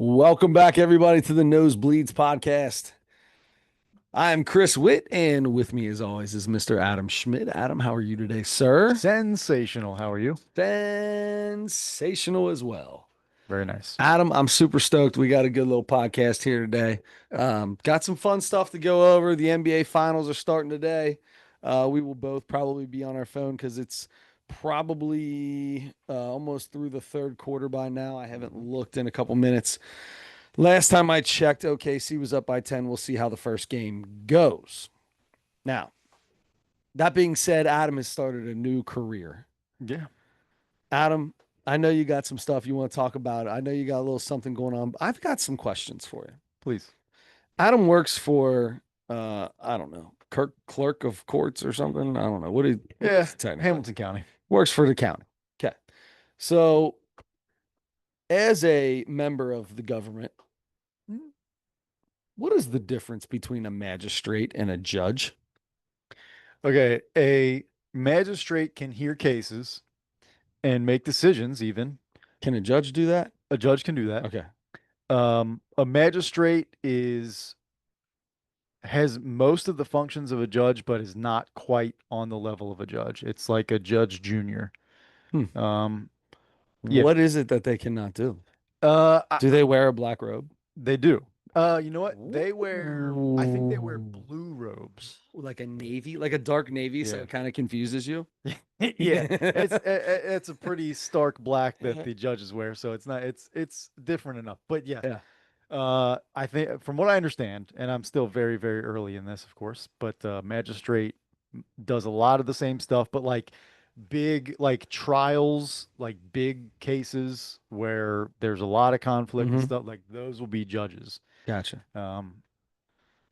Welcome back, everybody, to the Nosebleeds podcast. I'm Chris Witt, and with me, as always, is Mr. Adam Schmidt. Adam, how are you today, sir? Sensational. How are you? Sensational as well. Very nice. Adam, I'm super stoked. We got a good little podcast here today. Got some fun stuff to go over. The NBA finals are starting today. We will both probably be on our phone because it's probably almost through the third quarter by now. I haven't looked in a couple minutes. Last time I checked, OKC was up by 10. We'll see how the first game goes. Now, that being said, Adam has started a new career. Yeah, Adam, I know you got some stuff you want to talk about. I know you got a little something going on. I've got some questions for you. please. Adam works for I don't know, clerk of courts or something. I don't know. What Yeah, is it technically? Hamilton County. Works for the county. Okay. So, as a member of the government, what is the difference between a magistrate and a judge? Okay, a magistrate can hear cases and make decisions, even. Can a judge do that? A judge can do that. Okay. A magistrate has most of the functions of a judge, but is not quite on the level of a judge. It's like a judge junior. Hmm. Um, yeah. What is it that they cannot do? Uh, I, Do they wear a black robe? they do. You know what? I think they wear Ooh. blue robes. Like a navy, like a dark navy, so Yeah. it kind of confuses you. Yeah, it's a pretty stark black that the judges wear, so it's different enough. But yeah, Yeah. I think from what I understand, and I'm still very very early in this, of course, but magistrate does a lot of the same stuff, but like big like trials, like big cases where there's a lot of conflict and Hmm. stuff, like those will be judges. Gotcha. Um,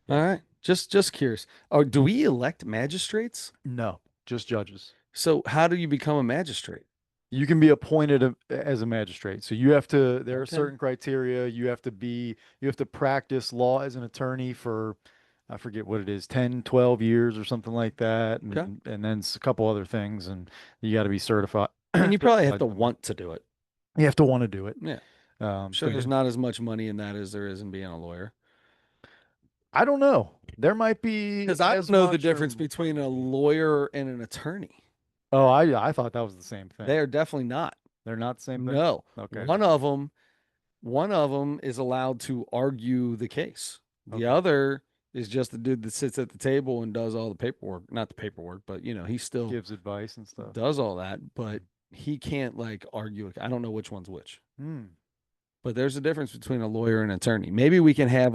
All yeah, right. Just curious. Oh, do we elect magistrates? no, just judges. So how do you become a magistrate? You can be appointed as a magistrate. So there are Okay. certain criteria. You have to practice law as an attorney for, I forget what it is, 10, 12 years or something like that. Okay. And then a couple other things. And you got to be certified. And you probably have certified to to do it. want to do it. You have to want to do it. Yeah. So Sure, yeah, there's not as much money in that as there is in being a lawyer. I don't know. There might be Because I don't as know the much or difference between a lawyer and an attorney. oh, I thought that was the same thing. They are definitely not. They're not the same thing. No. Okay. One of them is allowed to argue the case. The Okay. other is just the dude that sits at the table and does all the paperwork. Not the paperwork, but he still Gives advice and stuff. does all that, but he can't like argue it. I don't know which one's which. Hmm. But there's a difference between a lawyer and an attorney. Maybe we can have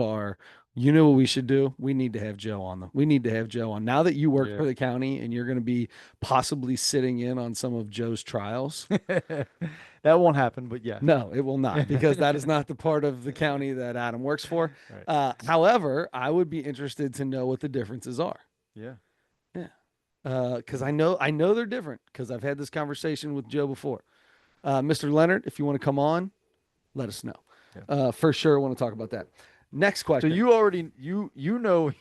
you know what we should do? We need to have Joe on them. We need to have Joe on. Now that you work Yeah. for the county and you're going to be possibly sitting in on some of Joe's trials. That won't happen, but yes. No, it will not because that is not the part of the county that Adam works for. Right. However, I would be interested to know what the differences are. Yeah. Yeah. Because I know they're different because I've had this conversation with Joe before. Mr. Leonard, if you want to come on, let us know. Yeah. For sure, I want to talk about that. Next So question. you already you know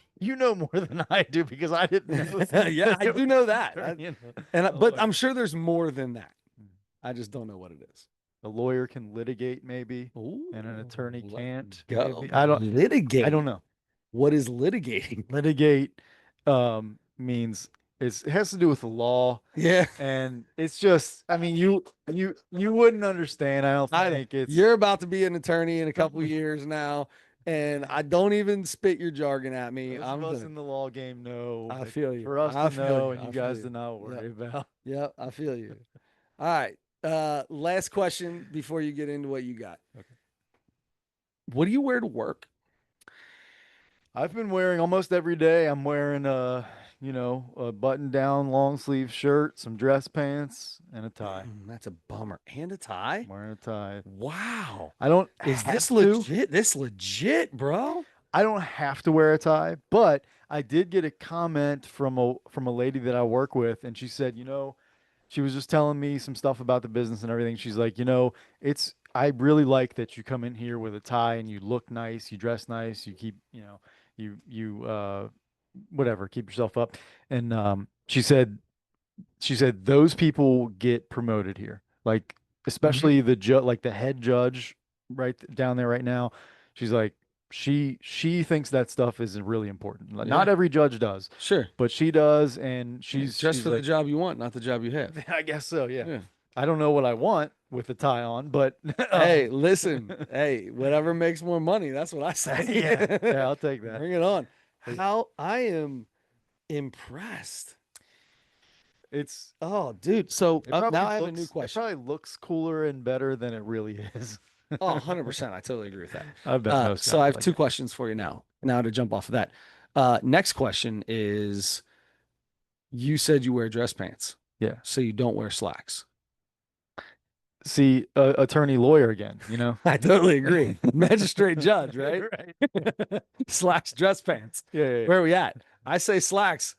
more than I do because I didn't know Yeah, that I it do was know an that. attorney But I'm sure there's more than that. I just don't know what it is. a lawyer can litigate maybe, Ooh, and an attorney let's can't. go. Maybe I don't Litigate. know. What is litigating? Litigate means it has to do with the law, Yeah. and it's just I mean you wouldn't understand. I don't think it's You're about to be an attorney in a couple of years now, and I don't even spit your jargon at me. those I'm of us gonna. in the law game know, I but feel you. for us I to feel know you. and you I feel guys you. to not Yep. worry about. Yep. I feel you. All right. Last question before you get into what you got. Okay. What do you wear to work? I've been wearing almost every day. I'm wearing a button-down long sleeve shirt, some dress pants, and a tie. That's a bummer. And a tie? I'm wearing a tie. Wow. I don't Is this have to. legit? This legit, bro? I don't have to wear a tie, but I did get a comment from a lady that I work with, and she said, she was just telling me some stuff about the business and everything. She's like, it's I really like that you come in here with a tie and you look nice, you dress nice, you keep, you whatever, keep yourself up. And she said those people get promoted here. Like Mhm. especially the judge, like the head judge down there right now. She's like, she thinks that stuff is really important. Like, not Yeah, every judge does, sure. but she does, and Yeah, dress she's for the like, job you want, not the job you have. I guess so, yeah. Yeah. I don't know what I want with the tie on, but Hey, listen. Hey, whatever makes more money, that's what I yeah, say. yeah, I'll take that. Bring it on. How I am impressed. It's Oh, dude. So now I have a new it question. probably looks cooler and better than it really is. Oh, 100%. I totally agree with that. I bet most So guys I are have like two that. questions for you now. Now to jump off of that. Next question is you said you wear dress pants, Yeah. so you don't wear slacks. See, attorney lawyer again, you know? I totally agree. Magistrate judge, right? Right. Slacks, dress pants. Yeah, yeah, yeah. Where are we at? I say slacks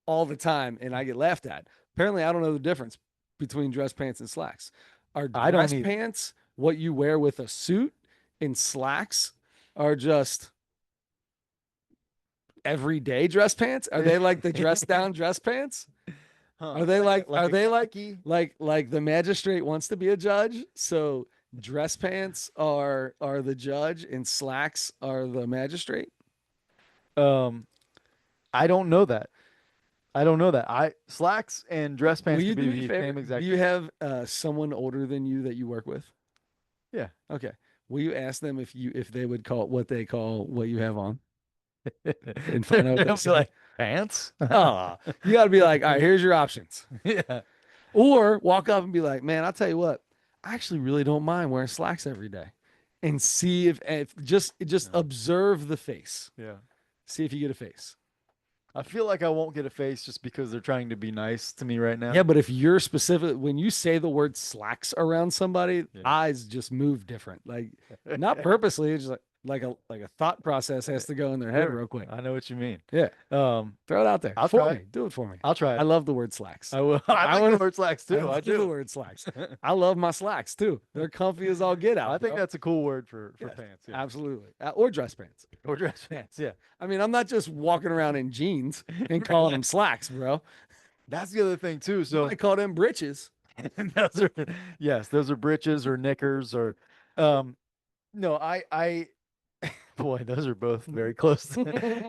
all the time and I get laughed at. Apparently, I don't know the difference between dress pants and slacks. Are I don't dress either. pants what you wear with a suit, and slacks are just everyday dress pants? Are they like the dress down dress pants? Huh. Are they like Like are a they like khaki? like the magistrate wants to be a judge? So dress pants are the judge and slacks are the magistrate? Um, I don't know that. I don't know that. I slacks and dress Will pants you could be do me a the favor? same Do exact you thing. have someone older than you that you work with? Yeah. Okay. Will you ask them if they would call it what they call what you have on and find out what they They'll be say? like, pants? Ah, you got to be like, all right, here's your options. Yeah. Or walk up and be like, man, I'll tell you what, I actually really don't mind wearing slacks every day, and see if just Yeah. observe the face, Yeah. see if you get a face. I feel like I won't get a face just because they're trying to be nice to me right now. Yeah, but if you're specific, when you say the word slacks around somebody, Yeah. eyes just move different. Like not purposely, it's just like a thought process has to go in their head Sure. real quick. I know what you mean. Yeah, Um, throw it out there I'll for try it. me. Do it for me. I'll try I it. love the word slacks. I will. I I like the want word slacks I too. I love the do. word slacks. I love my slacks too. They're comfy as all get I out, think bro. that's a cool word for Yes, pants. Yeah. absolutely. Or dress pants. Or dress pants. Yeah. I mean, I'm not just walking around in jeans and calling them slacks, bro. That's the other thing too. You So might call them britches. those are yes, those are breeches or knickers or um no, I boy, those are both very close.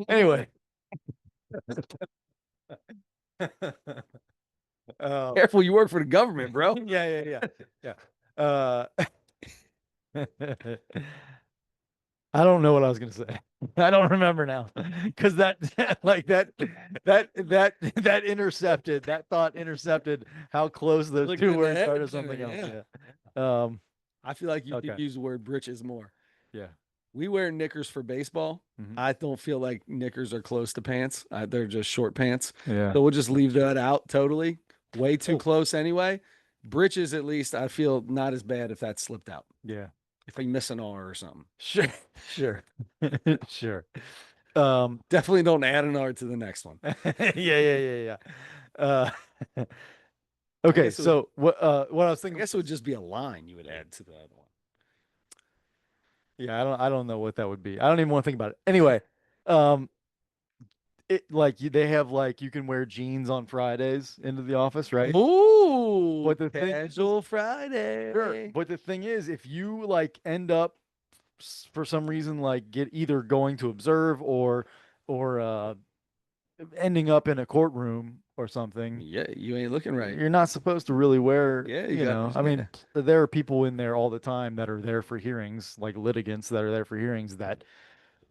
Anyway. Um Careful, you work for the government, bro. yeah, yeah, yeah. Yeah. I don't know what I was gonna say. I don't remember now. Because that like that intercepted, that thought intercepted how close those Looked two in the words are to head. something else. Yeah. Yeah. I feel like you could Okay. use the word britches more. Yeah. We wear knickers for baseball. Hmm. I don't feel like knickers are close to pants. They're just short pants. Yeah. So we'll just leave that out totally. Way too Oh, close anyway. Britches, at least, I feel not as bad if that's slipped out. yeah. If I miss an R or something. Sure. Sure. Sure. Um, Definitely don't add an R to the next one. yeah, yeah, yeah, yeah. I Okay, guess it would, so what I was I thinking, guess it would just be a line you would add to the other one. yeah, I don't know what that would be. I don't even want to think about it. Anyway, um, they have like you can wear jeans on Fridays into the office, right? Ooh, But the thing, casual sure. Friday. But the thing is, if you like end up for some reason like get either going to observe or ending up in a courtroom or something, Yeah, you ain't looking right. you're not supposed to really wear, Yeah, you you got know, I yeah. mean, there are people in there all the time that are there for hearings, like litigants that are there for hearings that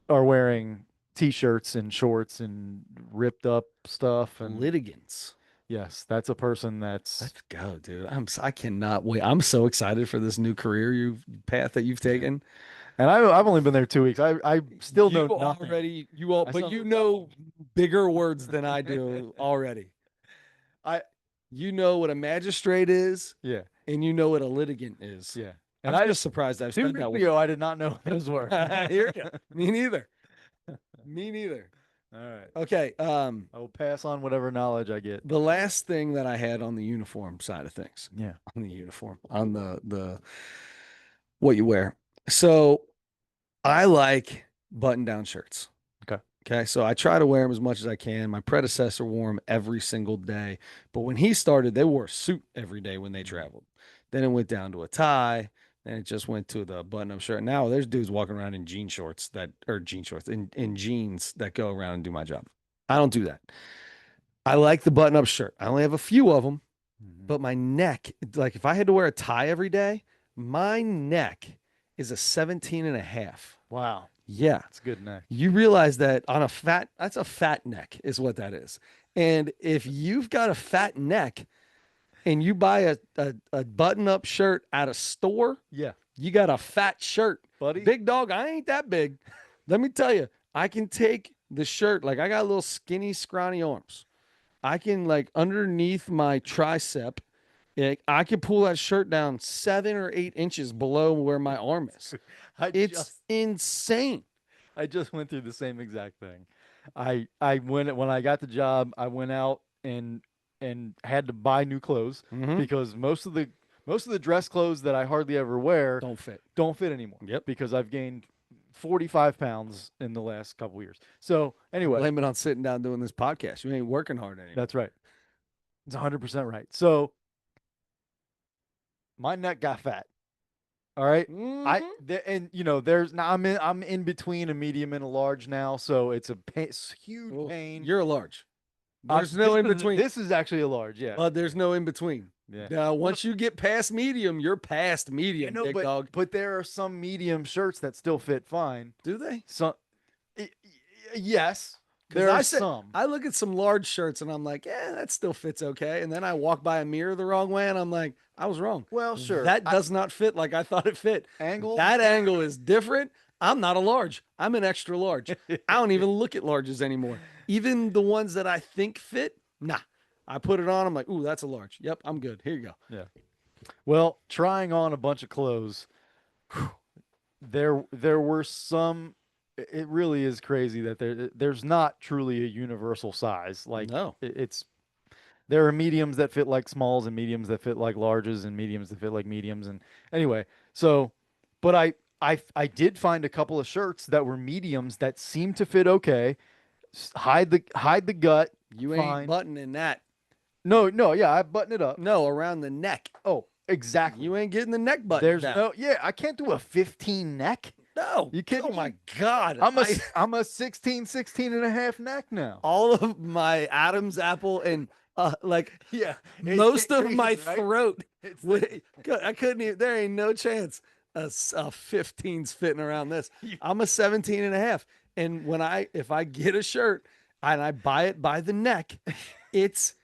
are wearing t-shirts and shorts and ripped up stuff. And Litigants. yes, that's a person that's, Let's go, dude. I cannot wait. I'm so excited for this new career path that you've yeah. taken. And I've only been there 2 weeks. I still know You nothing. already you all I but still you know bigger words than I do already. I You know what a magistrate is yeah, and you know what a litigant is. yeah. I'm And I just surprised I've two said weeks that ago I did not know what those were. I hear you. Me neither. Me neither. All right. Okay. I will pass on whatever knowledge I get. The last thing that I had on the uniform side of things, Yeah. on the uniform, on the what you wear. So I like button down shirts. Okay. Okay. So I try to wear them as much as I can. My predecessor wore them every single day. But when he started, they wore a suit every day when they traveled. Then it went down to a tie. and it just went to the button-up shirt. Now there's dudes walking around in jean shorts, in jeans that go around and do my job. I don't do that. I like the button-up shirt. I only have a few of them, Mhm. but my neck, like if I had to wear a tie every day, my neck is a 17 and a half. Wow, Yeah. it's a good neck. You realize that that's a fat neck, is what that is. And if you've got a fat neck and you buy a button up shirt at a store, Yeah, you got a fat shirt. buddy. Big dog, I ain't that big. Let me tell you, I can take the shirt, like I got little skinny, scrawny arms. I can, like, underneath my tricep, I can pull that shirt down 7 or 8 inches below where my arm is. I It's just insane. I just went through the same exact thing. I went when I got the job, I went out and had to buy new clothes Mm-hmm. because most of the dress clothes that I hardly ever wear Don't fit. don't fit anymore Yep. because I've gained 45 pounds in the last couple years. So anyway, Blame it on sitting down doing this podcast. You ain't working hard anymore. that's right. It's 100% right. So my neck got fat. All right. Mm-hmm. And you know there's now I'm in between a medium and a large now, so it's huge Well, pain. you're a large. There's no in between. This is actually a large, yeah. But there's no in between. Yeah. Now, once you get past medium, you're past I medium, know, big dog. but there are some medium shirts that still fit fine. Do they? Some yes, Because there are some. I look at some large shirts and I'm like, yeah, that still fits okay. And then I walk by a mirror the wrong way and I'm like, I was wrong. Well, sure. That does not fit like I thought it fit. Angled. That angle is different. I'm not a large. I'm an extra large. I don't even look at larges anymore. Even the ones that I think fit, nah. I put it on. I'm like, ooh, that's a large. Yep, I'm good. Here you go. Yeah. Well, trying on a bunch of clothes, there were some. It really is crazy that there's not truly a universal size. Like No. it's there are mediums that fit like smalls and mediums that fit like larges and mediums that fit like mediums and anyway. So, but I did find a couple of shirts that were mediums that seemed to fit okay. Hide the gut, You ain't fine. buttoning that. No, yeah, I button it up. No, around the neck. Oh, exactly. You ain't getting the neck button There's down. no, yeah, I can't do a 15 neck. No. You kidding Oh me? my God. I'm a 16 and a half neck now. All of my Adam's apple and like Yeah. most of my Crazy, right? throat. It's I couldn't even, there ain't no chance a 15's fitting around this. I'm a 17 and a half. And if I get a shirt and I buy it by the neck, it's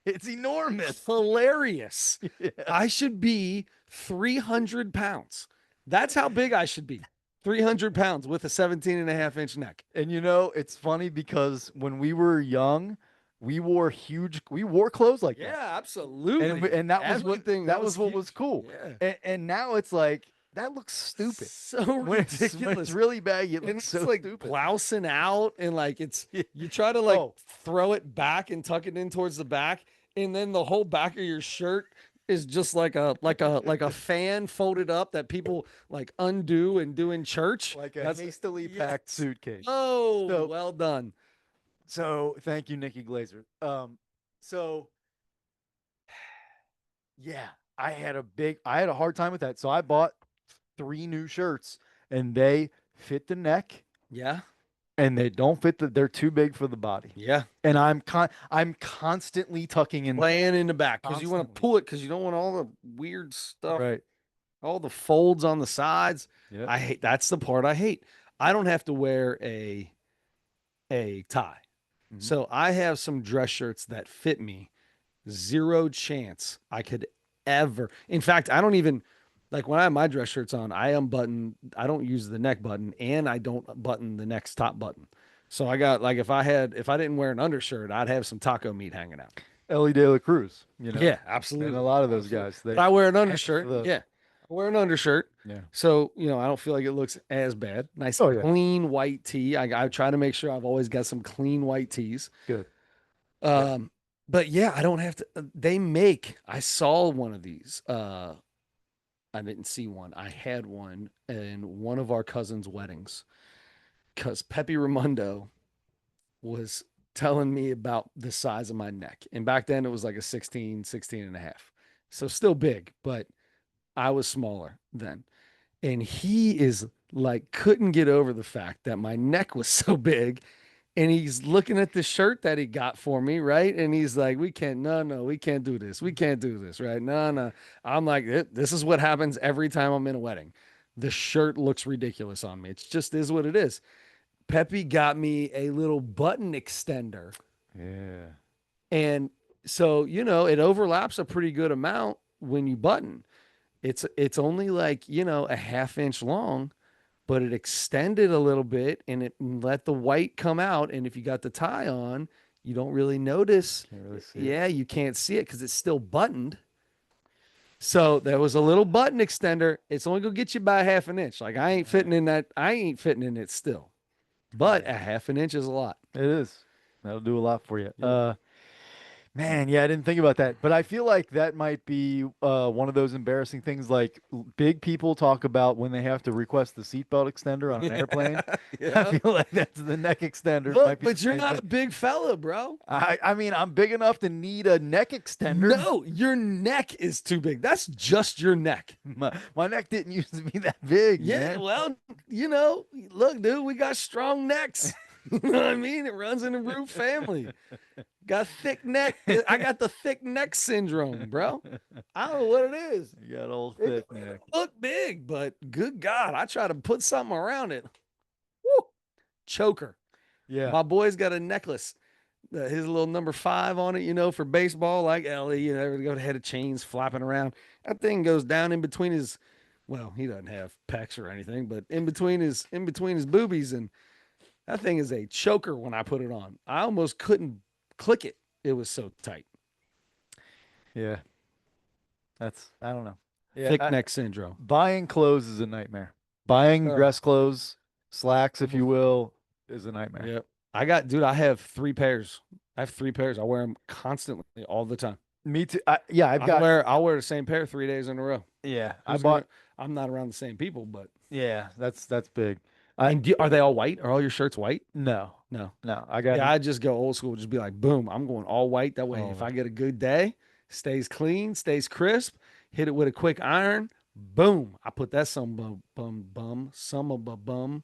it's enormous. hilarious. Yeah. I should be 300 pounds. That's how big I should be. 300 pounds with a 17 and a half inch neck. And you know, it's funny because when we were young, we wore clothes like that. Yeah, absolutely. And Everything that was what huge. was cool. Yeah. And now it's like that looks stupid. So When ridiculous. it's really baggy, it And looks it's so like stupid. blousing out and like you try to like Oh. throw it back and tuck it in towards the back, and then the whole back of your shirt is just like a fan folded up that people like undo and do in church. Like a That's hastily yes. packed suitcase. Oh, So- well done. So thank you, Nikki Glazer. So yeah, I had a hard time with that. So I bought 3 new shirts and they fit the neck Yeah. and they don't they're too big for the body. Yeah. And I'm constantly tucking in Laying in the back because you want to Constantly. pull it because you don't want all the weird stuff, right. all the folds on the sides. Yeah. I hate that's the part I hate. I don't have to wear a tie. Mhm. So I have some dress shirts that fit me. Zero chance I could ever. In fact, I don't even like when I have my dress shirts on, I don't use the neck button and I don't button the next top button. So I got like if I didn't wear an undershirt, I'd have some taco meat hanging out. Ellie De La Cruz, you know. Yeah, And absolutely. a lot of those guys. But I wear an undershirt. the- Yeah. I wear an undershirt. Yeah. So, I don't feel like it looks as bad. Nice, Oh, yeah. clean white tee. I try to make sure I've always got some clean white tees. Good. But yeah, I don't have to. I saw one of these. I didn't see one. I had one in one of our cousins' weddings because Pepe Raimondo was telling me about the size of my neck. And back then it was like a 16 and a half. So still big, but I was smaller then. And he is like, couldn't get over the fact that my neck was so big. And he's looking at the shirt that he got for me, right? And he's like, we can't, no, no, we can't do this. We can't do this, right? No, no. I'm like, this is what happens every time I'm in a wedding. The shirt looks ridiculous on me. It's just is what it is. Peppy got me a little button extender. Yeah. And so, it overlaps a pretty good amount when you button. It's only like, a half inch long, but it extended a little bit and it let the white come out. And if you got the tie on, you don't really notice. Can't really see it. Yeah, you can't see it because it's still buttoned. So there was a little button extender. It's only gonna get you by half an inch. Like I ain't fitting in that. I ain't fitting in it still. But a Yeah. half an inch is a lot. It is. That'll do a lot for you. Yep. Man, yeah, I didn't think about that, but I feel like that might be one of those embarrassing things. Like big people talk about when they have to request the seatbelt extender on an Yeah. airplane. I Yeah. feel like that's the neck extender. Might Look, be the but you're same not thing. a big fella, bro. I mean, I'm big enough to need a neck extender. No, your neck is too big. That's just your neck. My neck didn't used to be that big, Yeah, man. well, look, dude, we got strong necks. You know what I mean? It runs in the root family. Got thick neck. I got the thick neck syndrome, bro. I don't know what it is. You got old It thick don't neck. look big, but good God, I try to put something around it. Woo! Choker. Yeah. My boy's got a necklace, his little number 5 on it, for baseball, like Ellie. They got a head of chains flapping around. That thing goes down in between his. Well, he doesn't have pecs or anything, but in between his boobies, and that thing is a choker when I put it on. I almost couldn't click it. It was so tight. Yeah. I don't know. Yeah. Thick neck syndrome. Buying clothes is a nightmare. Buying Oh, dress clothes, slacks, if oof. you will, is a nightmare. Yep. Dude, I have 3 pairs. I have 3 pairs. I wear them constantly all the time. Me too. Yeah, I've I'll got. wear I'll wear the same pair 3 days in a row. Yeah, I Who's gonna? bought. I'm not around the same people, but Yeah, that's big. I and are they all white? Are all your shirts white? no, No. no. I got. Yeah, I just go old school. Just be like, boom, I'm going all white. That way, Oh, if I get a good day, stays clean, stays crisp, hit it with a quick iron, boom. I put that some of a bum.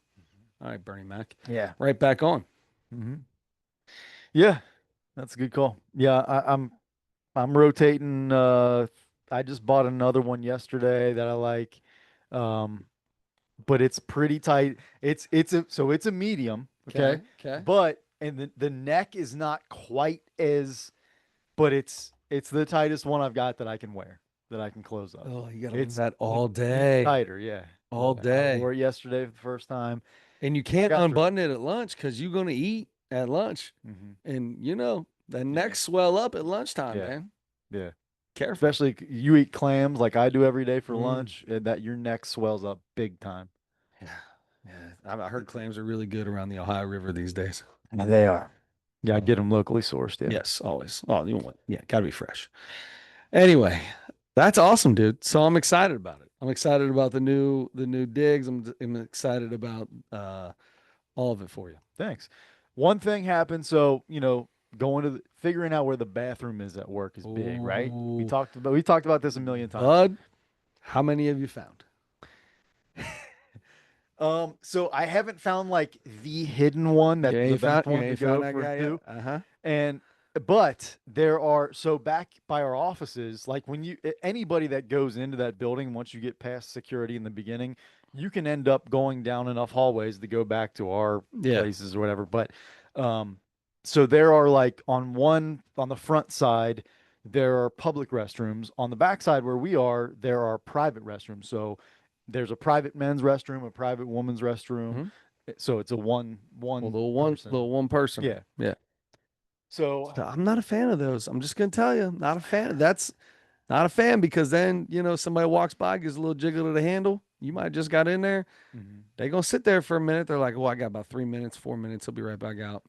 All right, Bernie Mac, yeah. right back on. Hmm. Yeah, that's a good call. Yeah, I'm rotating. I just bought another one yesterday that I like. Um, but it's pretty tight. It's a medium, okay? Okay, okay. But and the neck is not quite as, but it's the tightest one I've got that I can wear, that I can close up. Oh, you gotta wear It's that all even day, tighter, yeah. all I day, wore it yesterday for the first time. and you I can't got through. unbutton it at lunch because you're gonna eat at lunch, Hmm. and the Yeah, neck swell up at lunchtime, yeah, man. yeah. Careful. Especially you eat clams like I do every day for Mm. lunch, that your neck swells up big time. Yeah, yeah. I heard clams are really good around the Ohio River these days. And they are. Yeah, I get them locally sourced. Yeah. Yes, always. Oh, yeah, gotta be fresh. Anyway, that's awesome, dude. So I'm excited about it. I'm excited about the new digs. I'm excited about all of it for you. Thanks. One thing happened, so going to figuring out where the bathroom is at work is big, right? We Ooh, talked about this a million times. bud, how many have you found? So I haven't found like the hidden one, You that's the ain't best found you one to ain't go found that for guy yet? two. Uh-huh. And but there are, so back by our offices, like when anybody that goes into that building, once you get past security in the beginning, you can end up going down enough hallways to go back to our Yeah. places or whatever. But um so there are, like, on the front side there are public restrooms. On the back side where we are, there are private restrooms. So there's a private men's restroom, a private woman's restroom. Mhm. So it's a one Well, one little one, person. little one person. Yeah. Yeah. So So I'm not a fan of those. I'm just gonna tell you, not a fan. That's not a fan because then somebody walks by, gives a little jiggle to the handle. You might have just got in there. mhm. They gonna sit there for a minute. They're like, "Oh, I got about 3 minutes, 4 minutes. He'll be right back out."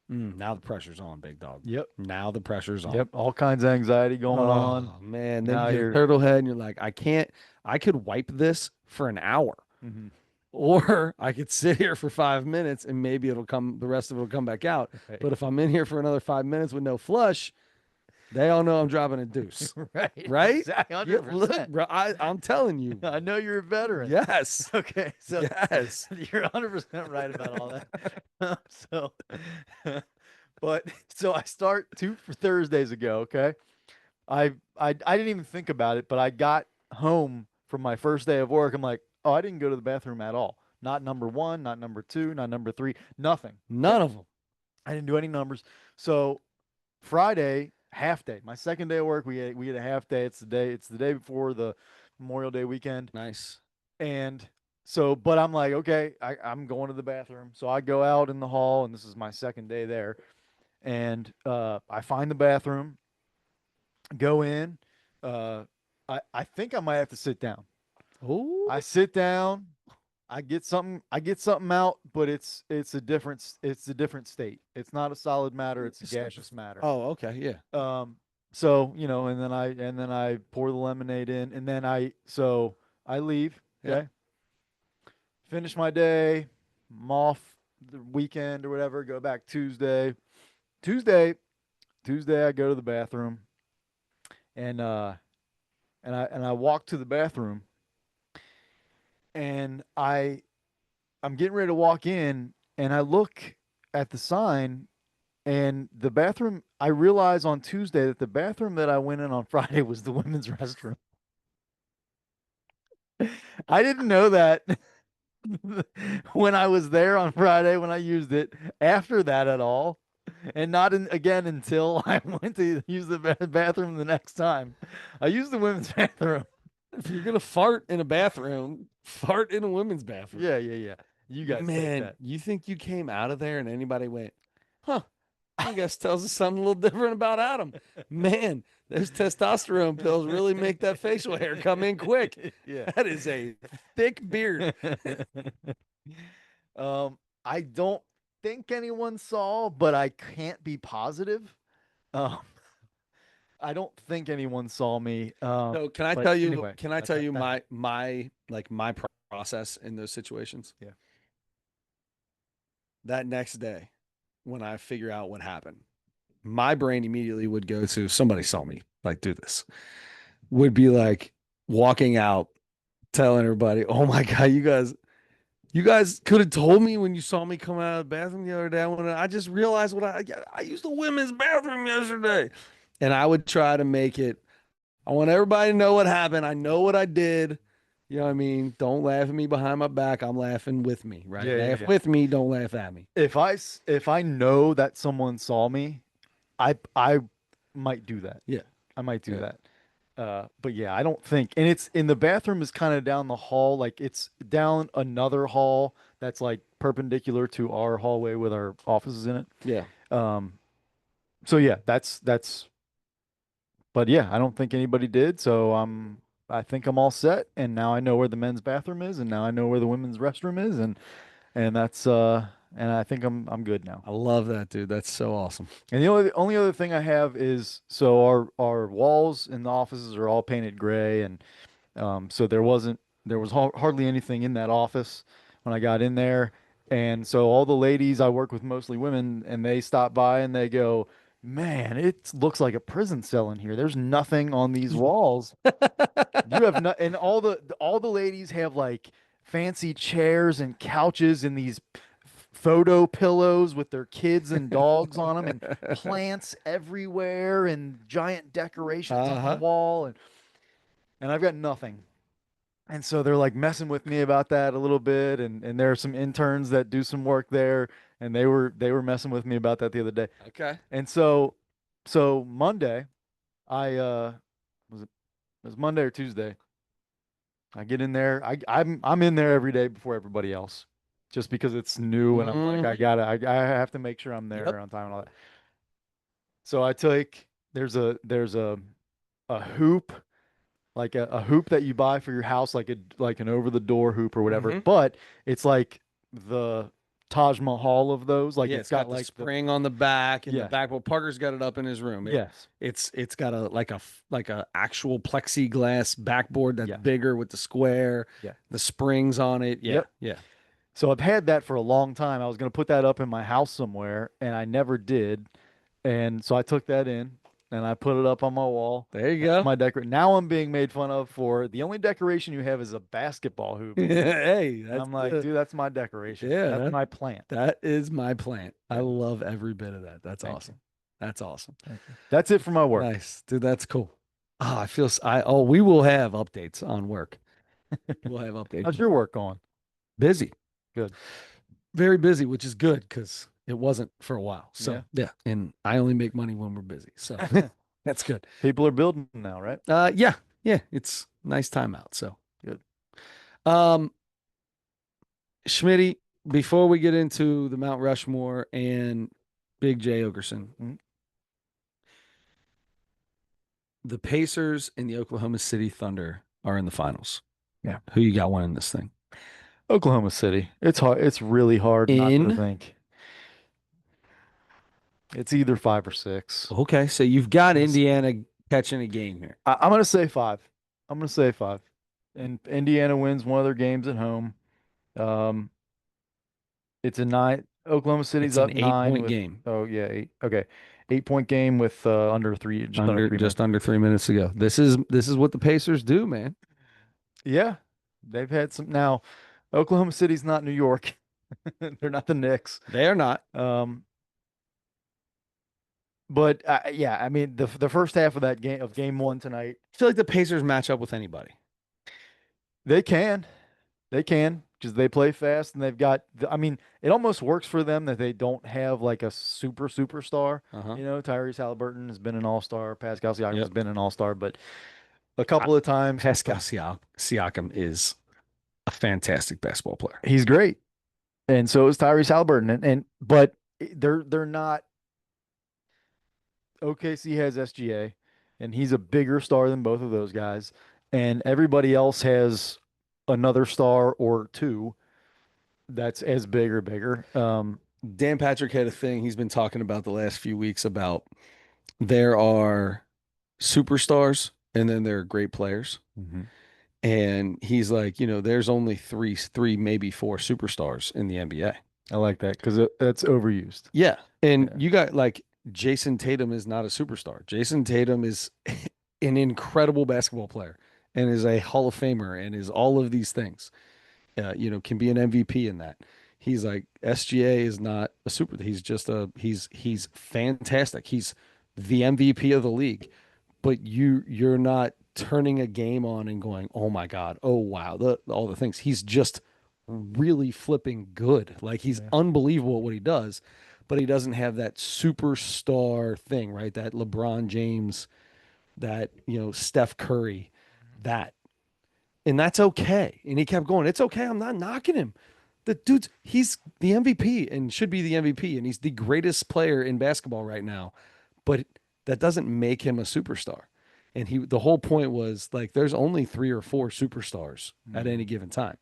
Now the pressure's on, big dog. Yep. Now the pressure's on. Yep. All kinds of anxiety going on. Oh man, then Now you get a you're. turtle head, and you're like, "I can't. I could wipe this for an hour, Mhm. or I could sit here for 5 minutes, and maybe it'll come. The rest of it'll come back out. Right. But if I'm in here for another 5 minutes with no flush, They all know I'm dropping a deuce, Right, right? exactly, Yeah, look, 100%. bro, I'm telling you. I know you're a veteran. Yes. Okay, so Yes. you're 100% right about all that. So, but so I start two for Thursdays ago. Okay, I didn't even think about it, but I got home from my first day of work. I'm like, oh, I didn't go to the bathroom at all. Not number one, not number two, not number three, nothing. None of them. I didn't do any numbers. So Friday, half day. My second day of work, we get a half day. It's the day before the Memorial Day weekend. Nice. And so, but I'm like, okay, I'm going to the bathroom. So I go out in the hall, and this is my second day there. And I find the bathroom, go in. Uh, I think I might have to sit down. Oh, I sit down. I get something out, but it's a different state. It's not a solid matter, it's a it's not the. gaseous matter. Oh, okay. Yeah. So, and then I pour the lemonade in, and then I leave, Yep. okay? Finish my day. I'm off the weekend or whatever, go back Tuesday. Tuesday, Tuesday I go to the bathroom, and I walk to the bathroom, and I'm getting ready to walk in, and I look at the sign, and the bathroom, I realize on Tuesday that the bathroom that I went in on Friday was the women's restroom. I didn't know that when I was there on Friday when I used it after that at all. And not again until I went to use the bathroom the next time. I used the women's bathroom. If you're gonna fart in a bathroom, fart in a women's bathroom. Yeah, yeah, yeah. You guys take Man, that. you think you came out of there and anybody went, huh? I guess tells us something a little different about Adam. Man, those testosterone pills really make that facial hair come in quick. Yeah. That is a thick beard. I don't think anyone saw, but I can't be positive. Um, I don't think anyone saw me. So can I But tell you? anyway, Can I tell you that happened. my process in those situations? Yeah. That next day, when I figure out what happened, my brain immediately would go to somebody saw me like do this. Would be like walking out, telling everybody, "Oh my god, you guys could have told me when you saw me come out of the bathroom the other day. I just realized I used the women's bathroom yesterday." And I would try to make it. I want everybody to know what happened. I know what I did. You know what I mean? Don't laugh at me behind my back. I'm laughing with me, right? Yeah, yeah, Laugh yeah. with me. Don't laugh at me. If I know that someone saw me, I might do that. Yeah. I might do Yeah. that. But yeah, I don't think. And it's in the bathroom is kind of down the hall, like it's down another hall that's like perpendicular to our hallway with our offices in it. Yeah. Um, so yeah, that's. But yeah, I don't think anybody did. So I think I'm all set. And now I know where the men's bathroom is, and now I know where the women's restroom is, and that's and I think I'm good now. I love that, dude. That's so awesome. And the only other thing I have is so our walls in the offices are all painted gray, and so there was hardly anything in that office when I got in there, and so all the ladies I work with, mostly women, and they stop by and they go, "Man, it looks like a prison cell in here. There's nothing on these walls. You have no," and all the ladies have like fancy chairs and couches and these photo pillows with their kids and dogs on them and plants everywhere and giant decorations on the Uh-huh. wall and I've got nothing. And so they're like messing with me about that a little bit and there are some interns that do some work there and they were messing with me about that the other day. Okay. And so Monday I was it was Monday or Tuesday. I get in there. I'm in there every day before everybody else, just because it's new and I'm like Hmm. I have to make sure I'm there Yep. on time and all that. So I take there's a hoop like a hoop that you buy for your house like an over the door hoop or whatever, Hmm. but it's like the Taj Mahal of those. Like Yeah, it's it's got got the like the spring on the back and the yes back. Well, Parker's got it up in his room. yes It's got a actual plexiglass backboard that's yes bigger with the square, yeah the springs on it. Yeah, yep. yeah. So I've had that for a long time. I was going to put that up in my house somewhere, and I never did. And so I took that in, and I put it up on my wall. There you That's go. my decor. Now I'm being made fun of for the only decoration you have is a basketball hoop. Hey, And that's I'm like, dude, that's my decoration. yeah, That's my plant. that is my plant. I Yeah. love every bit of that. That's Thank you. awesome. That's awesome. Thank you. That's it for my work. Nice, dude. That's cool. Oh, I feel oh, we will have updates on work. We'll have updates. How's your work going? Busy, Good. very busy, which is good because it wasn't for a while. So Yeah. yeah, and I only make money when we're busy. So that's good. People are building now, right? Yeah, yeah, it's nice time out. So Good. um, Schmitty, before we get into the Mount Rushmore and Big J Oakerson, Mhm. the Pacers and the Oklahoma City Thunder are in the finals. Yeah. Who you got winning this thing? Oklahoma City. It's hard. It's really hard not to In think. It's either five or six. okay, so you've got I'm gonna, s- Indiana catching a game here. I'm gonna say five. I'm gonna say five. And Indiana wins one of their games at home. Um, it's a nine. Oklahoma City's It's an up 9 8 point with. game. Oh yeah, eight. Okay, 8 point game with just under Under 3 minutes. just under 3 minutes ago. This is what the Pacers do, man. Yeah, they've had some. Now, Oklahoma City's not New York. They're not the Knicks. They are not. Um, but yeah, I mean the first half of that game one tonight, I feel like the Pacers match up with anybody. they can, they can because they play fast and they've got. I mean, it almost works for them that they don't have like a superstar. Uh-huh. Tyrese Halliburton has been an all-star. Pascal Siakam has Yep. been an all-star, but a I, couple of times Pascal Siakam is a fantastic basketball player. he's great, and so is Tyrese Halliburton, and but they're not. OKC has SGA, and he's a bigger star than both of those guys. And everybody else has another star or two that's as big or bigger. Dan Patrick had a thing he's been talking about the last few weeks about there are superstars and then there are great players. Mhm. And he's like, there's only three, maybe four superstars in the NBA. I like that because that's overused. Yeah. And Yeah. you got like Jason Tatum is not a superstar. Jason Tatum is an incredible basketball player and is a Hall of Famer and is all of these things. Can be an MVP in that. He's like SGA is not a super. He's just he's fantastic. He's the MVP of the league. But you're not turning a game on and going, oh my God, oh wow, all the things. He's just really flipping good. Like he's Yeah. unbelievable at what he does, but he doesn't have that superstar thing, right? That LeBron James, that Steph Curry, that. And that's okay. And he kept going, it's okay. I'm not knocking him. The dude's he's the MVP and should be the MVP, and he's the greatest player in basketball right now. But that doesn't make him a superstar. And the whole point was like there's only three or four superstars at any Mhm. given time.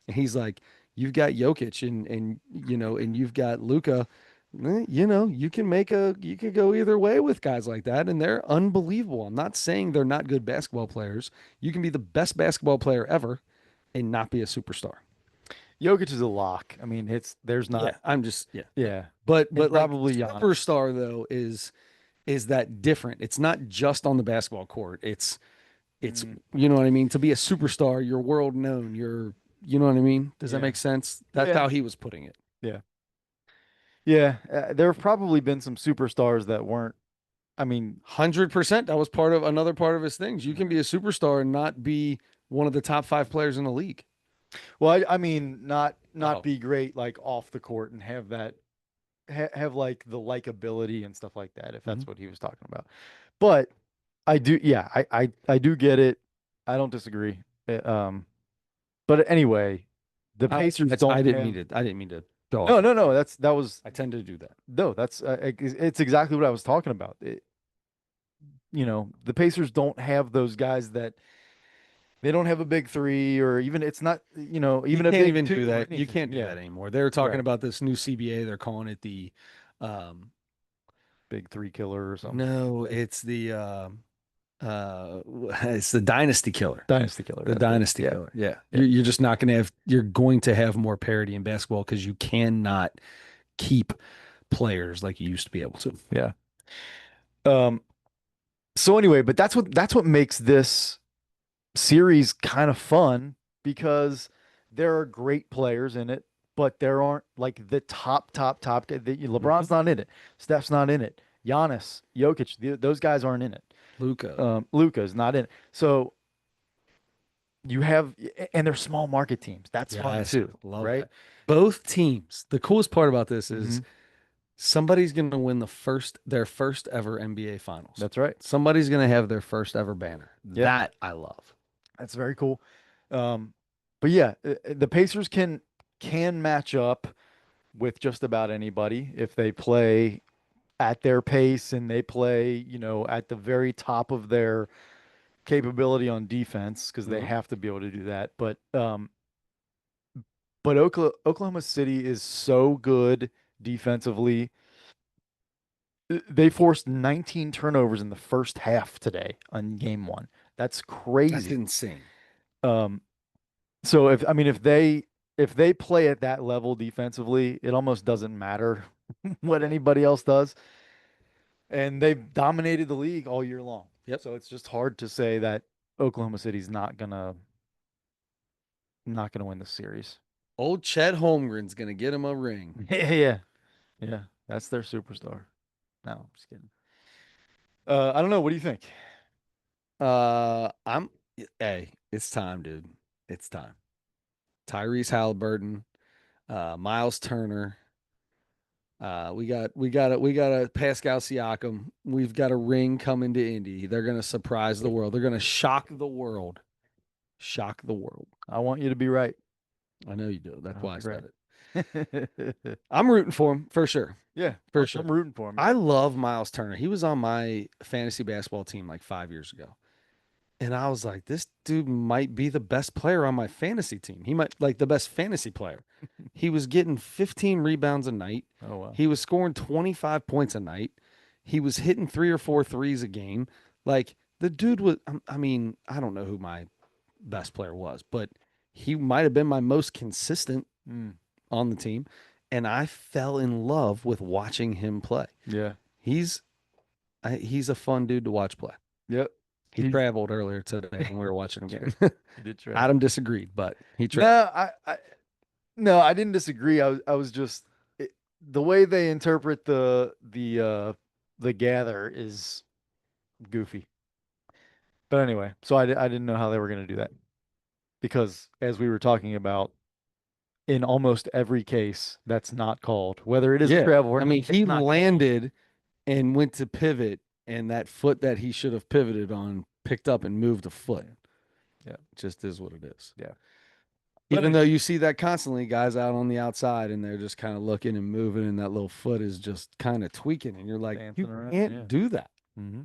And he's like, you've got Jokic and you've got Luca. You could go either way with guys like that, and they're unbelievable. I'm not saying they're not good basketball players. You can be the best basketball player ever and not be a superstar. Jokic is a lock. I mean, there's not. Yeah, I'm just yeah. Yeah, But and like probably Giannis. superstar though is that different. It's not just on the basketball court. It's Mm, you know what I mean? To be a superstar, you're world known. You know what I mean? Does that yeah, make sense? That's yeah, how he was putting it. yeah, yeah. There have probably been some superstars that weren't. I mean, 100%. That was another part of his things. You can be a superstar and not be one of the top five players in the league. well, I mean, not Oh, be great like off the court and have that have like the likability and stuff like that, if hmm that's what he was talking about. But I do, yeah, I do get it. I don't disagree. But anyway, the Pacers I don't didn't mean have. to. I didn't mean to go off. No, no, no. That was I tend to do that. no. That's it's exactly what I was talking about. The Pacers don't have those guys that they don't have a big three or even it's not You even a can't big even two do or that. You anything. can't do Yeah, that anymore. They were talking right. about this new CBA. They're calling it the, um, Big three killer or something. no, it's the Dynasty Killer. Dynasty killer. The That's it. Dynasty Yeah, Killer. Yeah, yeah, you're just not going to have. You're going to have more parity in basketball because you cannot keep players like you used to be able to. yeah. Um, So anyway, but that's what makes this series kind of fun because there are great players in it, but there aren't like the top. LeBron's Mhm. not in it. Steph's not in it. Giannis, Jokic, those guys aren't in it. Luca. Luka's not in it. So you have, and they're small market teams. That's fun Yes, too, love right? that. Both teams. The coolest part about this Hmm. is somebody's going to win their first ever NBA finals. That's right. Somebody's going to have their first ever banner. Yep. That I love. That's very cool. Um, but yeah, the Pacers can match up with just about anybody if they play at their pace and they play, at the very top of their capability on defense because they Mhm. have to be able to do that. But Oklahoma City is so good defensively. They forced 19 turnovers in the first half today on game one. That's That's crazy. insane. Um, so if they play at that level defensively, it almost doesn't matter what anybody else does. And they've dominated the league all year long. Yep. So it's just hard to say that Oklahoma City's not gonna win the series. Old Chet Holmgren's going to get him a ring. Yeah, yeah, that's their superstar. No, I'm just kidding. I don't know. What do you think? I'm hey, it's time, dude. It's time. Tyrese Halliburton, Miles Turner. We got a Pascal Siakam. We've got a ring coming to Indy. They're gonna surprise the world. They're gonna shock the world. Shock the world. I want you to be right. I know you do. I That's hope why I you're said it. right. I'm rooting for him for sure. Yeah, For sure. I'm rooting for him. I love Miles Turner. He was on my fantasy basketball team like 5 years ago. And I was like, this dude might be the best player on my fantasy team. He might like the best fantasy player. He was getting 15 rebounds a night. Oh wow. He was scoring 25 points a night. He was hitting three or four threes a game. Like the dude was, I mean, I don't know who my best player was, but he might have been my most consistent Mm, on the team. And I fell in love with watching him play. yeah. He's he's a fun dude to watch play. Yep. He He's traveled earlier today when we were watching a game. he did try. Adam disagreed, but he traveled. No, no, I didn't disagree. I was just the way they interpret the gather is goofy. But anyway, so I didn't know how they were going to do that because as we were talking about, in almost every case, that's not called. Whether it is a Yeah. travel or I not, mean, it's he not called. landed and went to pivot, and that foot that he should have pivoted on picked up and moved a foot. Yeah, yeah, It just is what it is. yeah. But Even though you see that constantly, guys out on the outside and they're just kind of looking and moving, and that little foot is just kind of tweaking, and you're like, you dancing around. Yeah. can't do that. Mm-hmm.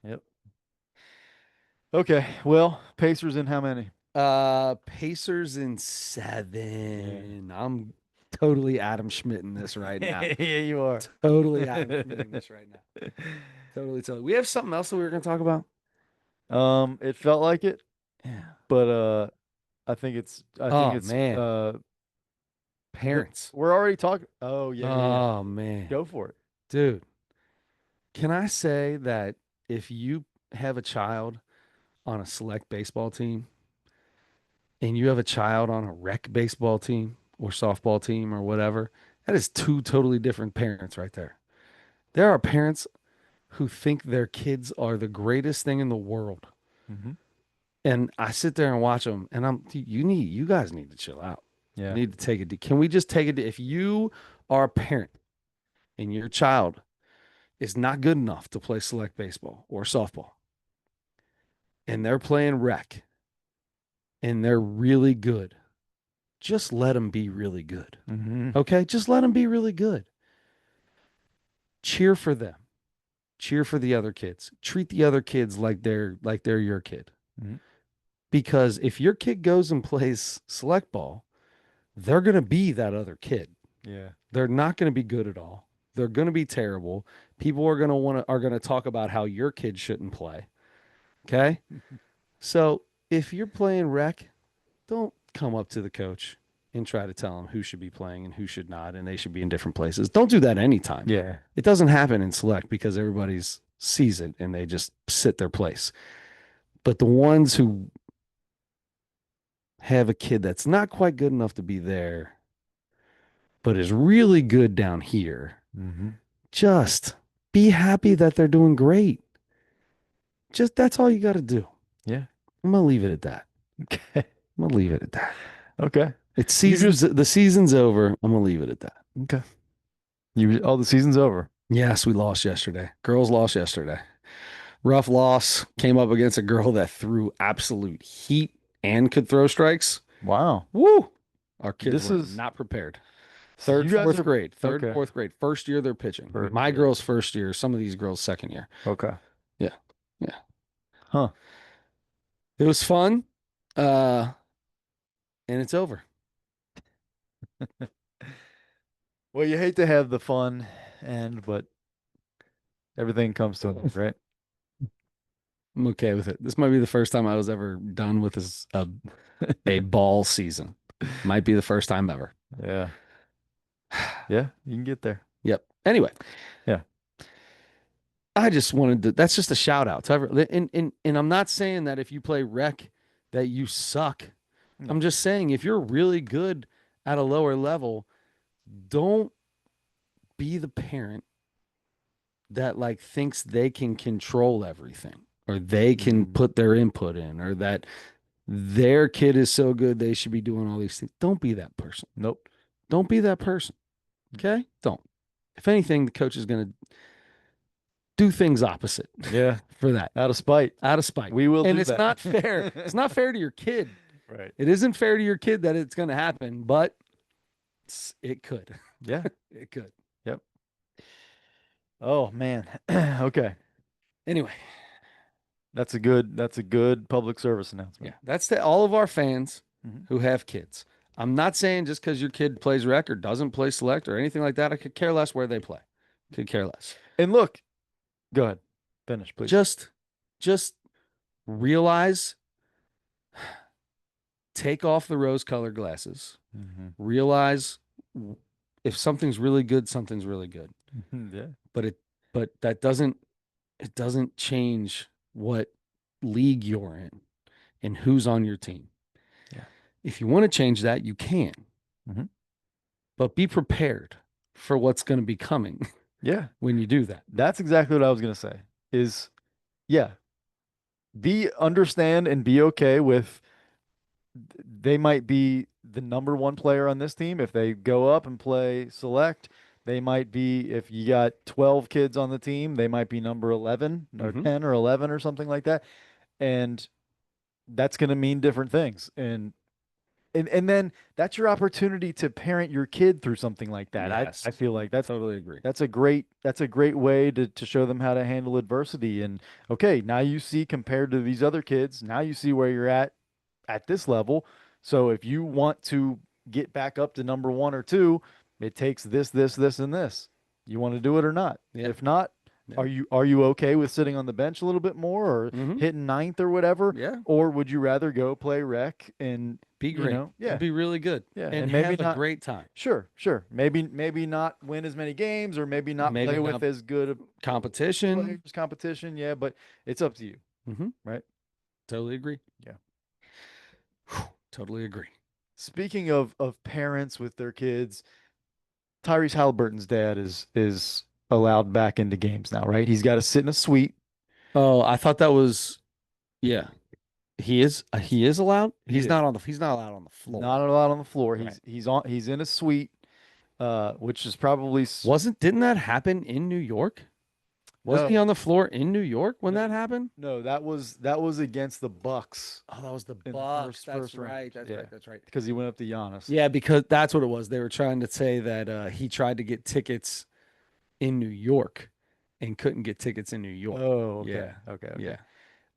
Yep. Okay. Well, Pacers in how many? Pacers in Yeah. 7. I'm totally Adam Schmidt in this right now. Yeah, you are. Totally Adam Schmidt in this right now. Totally. We have something else that we were going to talk about. It felt like it, Yeah. but I think Oh it's man, parents. we're already talking. Oh yeah, yeah, yeah. Oh man, Go for it. dude. Can I say that if you have a child on a select baseball team and you have a child on a rec baseball team or softball team or whatever, that is two totally different parents right there. There are parents who think their kids are the greatest thing in the world. Hmm. And I sit there and watch them, and you guys need to chill out. You Yeah. need to take it. Can we just take it? If you are a parent and your child is not good enough to play select baseball or softball, and they're playing rec and they're really good, just let them be really good. Hmm. Okay? Just let them be really good. Cheer for them. Cheer for the other kids. Treat the other kids like they're your kid. Hmm. Because if your kid goes and plays select ball, they're going to be that other kid. Yeah. They're not going to be good at all. They're going to be terrible. People are going to talk about how your kid shouldn't play. Okay? So, if you're playing rec, don't come up to the coach and try to tell him who should be playing and who should not, and they should be in different places. Don't do that anytime. Yeah. It doesn't happen in select because everybody's sees it and they just sit their place. But the ones who have a kid that's not quite good enough to be there, but is really good down here, Mm-hmm. just be happy that they're doing great. Just that's all you got to do. Yeah. I'm gonna leave it at that. Okay. I'm gonna leave it at that. Okay. It's You seasons. just The season's over. I'm gonna leave it at that. okay. You the season's over. Yes, we lost yesterday. Girls lost yesterday. Rough loss. Came up against a girl that threw absolute heat and could throw strikes. Wow. Woo! Our kids This were is not prepared. so Third, you guys fourth are grade. Third, okay. fourth grade. First year they're pitching. My Yeah. girl's first year. Some of these girls' second year. Okay. Yeah. Yeah. Huh. It was fun. Uh, and it's over. Well, you hate to have the fun end, but everything comes to an end, right? I'm okay with it. This might be the first time I was ever done with a ball season. Might be the first time ever. Yeah. Yeah, you can get there. Yep. Anyway, Yeah. I just wanted to, that's just a shout out to everyone. And I'm not saying that if you play rec that you suck. I'm No. just saying if you're really good at a lower level, don't be the parent that like thinks they can control everything or they can Mm, put their input in or that their kid is so good they should be doing all these things. Don't be that person. nope. Don't be that person. Okay? Don't. If anything, the coach is going to do things opposite Yeah. for that Out of spite. out of spite. We will And do it's that. not fair. It's not fair to your kid. Right. It isn't fair to your kid that it's going to happen, but it could. Yeah. It could. Yep. Oh man. Okay. Anyway, That's a good public service yeah, announcement. that's to all of our fans Mhm. who have kids. I'm not saying just because your kid plays rec or doesn't play select or anything like that. I could care less where they play. Could care less. And look, go ahead. Finish, please. Just, just realize, take off the rose-colored glasses. Hmm. Realize if something's really good, something's really good. Yeah. But but that doesn't, it doesn't change what league you're in and who's on your team. Yeah. If you want to change that, you can, Hmm. but be prepared for what's going to be coming Yeah. when you do that. That's exactly what I was gonna say. Is yeah, be understand and be okay with they might be the number one player on this team. If they go up and play select, they might be, if you got 12 kids on the team, they might be number 11 or Mm-hmm. 10 or 11 or something like that. And that's going to mean different things. And then that's your opportunity to parent your kid through something like that. I Yes, feel like that's totally agree. that's a great way to show them how to handle adversity. And okay, now you see compared to these other kids, now you see where you're at this level. So if you want to get back up to number one or two, it takes this, this, this, and this. You want to do it or not? Yeah. If not, Yeah. are you okay with sitting on the bench a little bit more or Mm-hmm. hitting ninth or whatever? Yeah. Or would you rather go play rec and Be great. yeah, And be really good. yeah, And and maybe have a not. great time. Sure. Maybe not win as many games or maybe not Maybe play not with as good a competition. players competition. Yeah, but it's up to you, Mm-hmm. right? Totally agree. Yeah. Totally agree. Speaking of parents with their kids, Tyrese Halliburton's dad is allowed back into games now, right? He's got to sit in a suite. Oh, I thought that was, yeah. He is allowed. He is He's not allowed on the floor. not allowed on the floor. Right. He's in a suite, which is probably Didn't that happen in New York? Wasn't he no on the floor in New York when no that happened? no that was against the Bucks Oh, that was the in the Bucks. first round. Yeah, That's right. because he went up to Giannis. Yeah, because that's what it was. They were trying to say that he tried to get tickets in New York and couldn't get tickets in New York. Oh, okay, Yeah. okay. Yeah.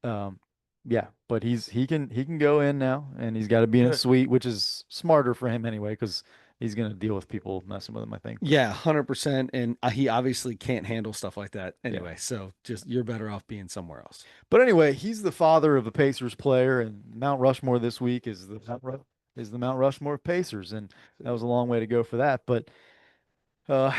Um, yeah, but he can go in now, and he's got to be in a Good. suite, which is smarter for him anyway, because he's gonna deal with people messing with him, I think. Yeah, 100%. And he obviously can't handle stuff like that Yeah. anyway. So just you're better off being somewhere else. But anyway, he's the father of a Pacers player, and Mount Rushmore this week is the Mount Rushmore of Pacers, and that was a long way to go for that. But uh,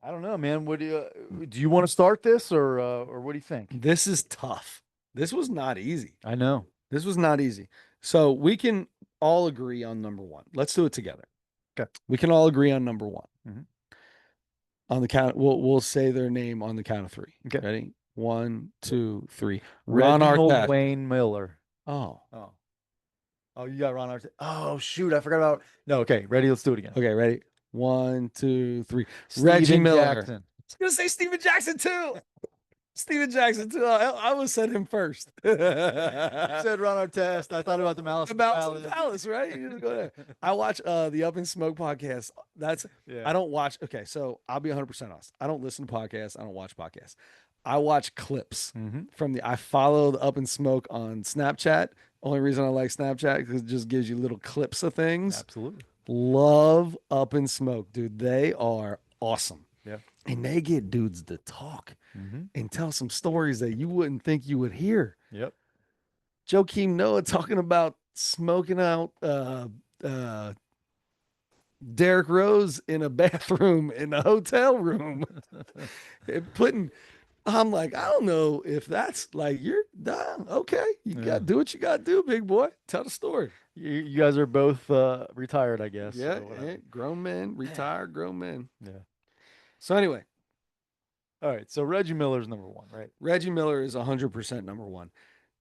I don't know, man. What do you want to start this or what do you think? This is tough. This was not easy. I know. This was not easy. So we can all agree on number one. Let's do it together. Okay. We can all agree on number one. Mhm. On the count, we'll say their name on the count of three. Okay. Ready? One, two, three. Ron Reginald Artest. Wayne Miller. Oh, Oh. Oh, you got Ron Artest. Oh, shoot. I forgot about. No, okay. Ready? Let's do it again. okay. Ready? One, two, three. Reggie Steven Miller. Jackson. I was gonna say Steven Jackson too. Steven Jackson too. I would said him first. You said Ron Artest. I thought about the Malice at the About some Palace. Palace, right? You just go there. I watch the Up in Smoke podcast. That's Yeah. I don't watch. Okay, so I'll be 100% honest. I don't listen to podcasts. I don't watch podcasts. I watch clips Mm-hmm. from the. I follow the Up in Smoke on Snapchat. Only reason I like Snapchat because it just gives you little clips of things. Absolutely. Love Up in Smoke, dude. They are awesome, Yeah. and they get dudes to talk Mm-hmm. and tell some stories that you wouldn't think you would hear. Yep. Joakim Noah talking about smoking out Derrick Rose in a bathroom in a hotel room. And putting, I'm like, I don't know if that's like you're done. Okay, you Yeah. got to do what you got to do, big boy. Tell the story. You guys are both retired, I guess. Yeah, So whatever. yeah, grown men, retired grown men. Yeah. So anyway, All right. So Reggie Miller's number one, right? Reggie Miller is 100% number one.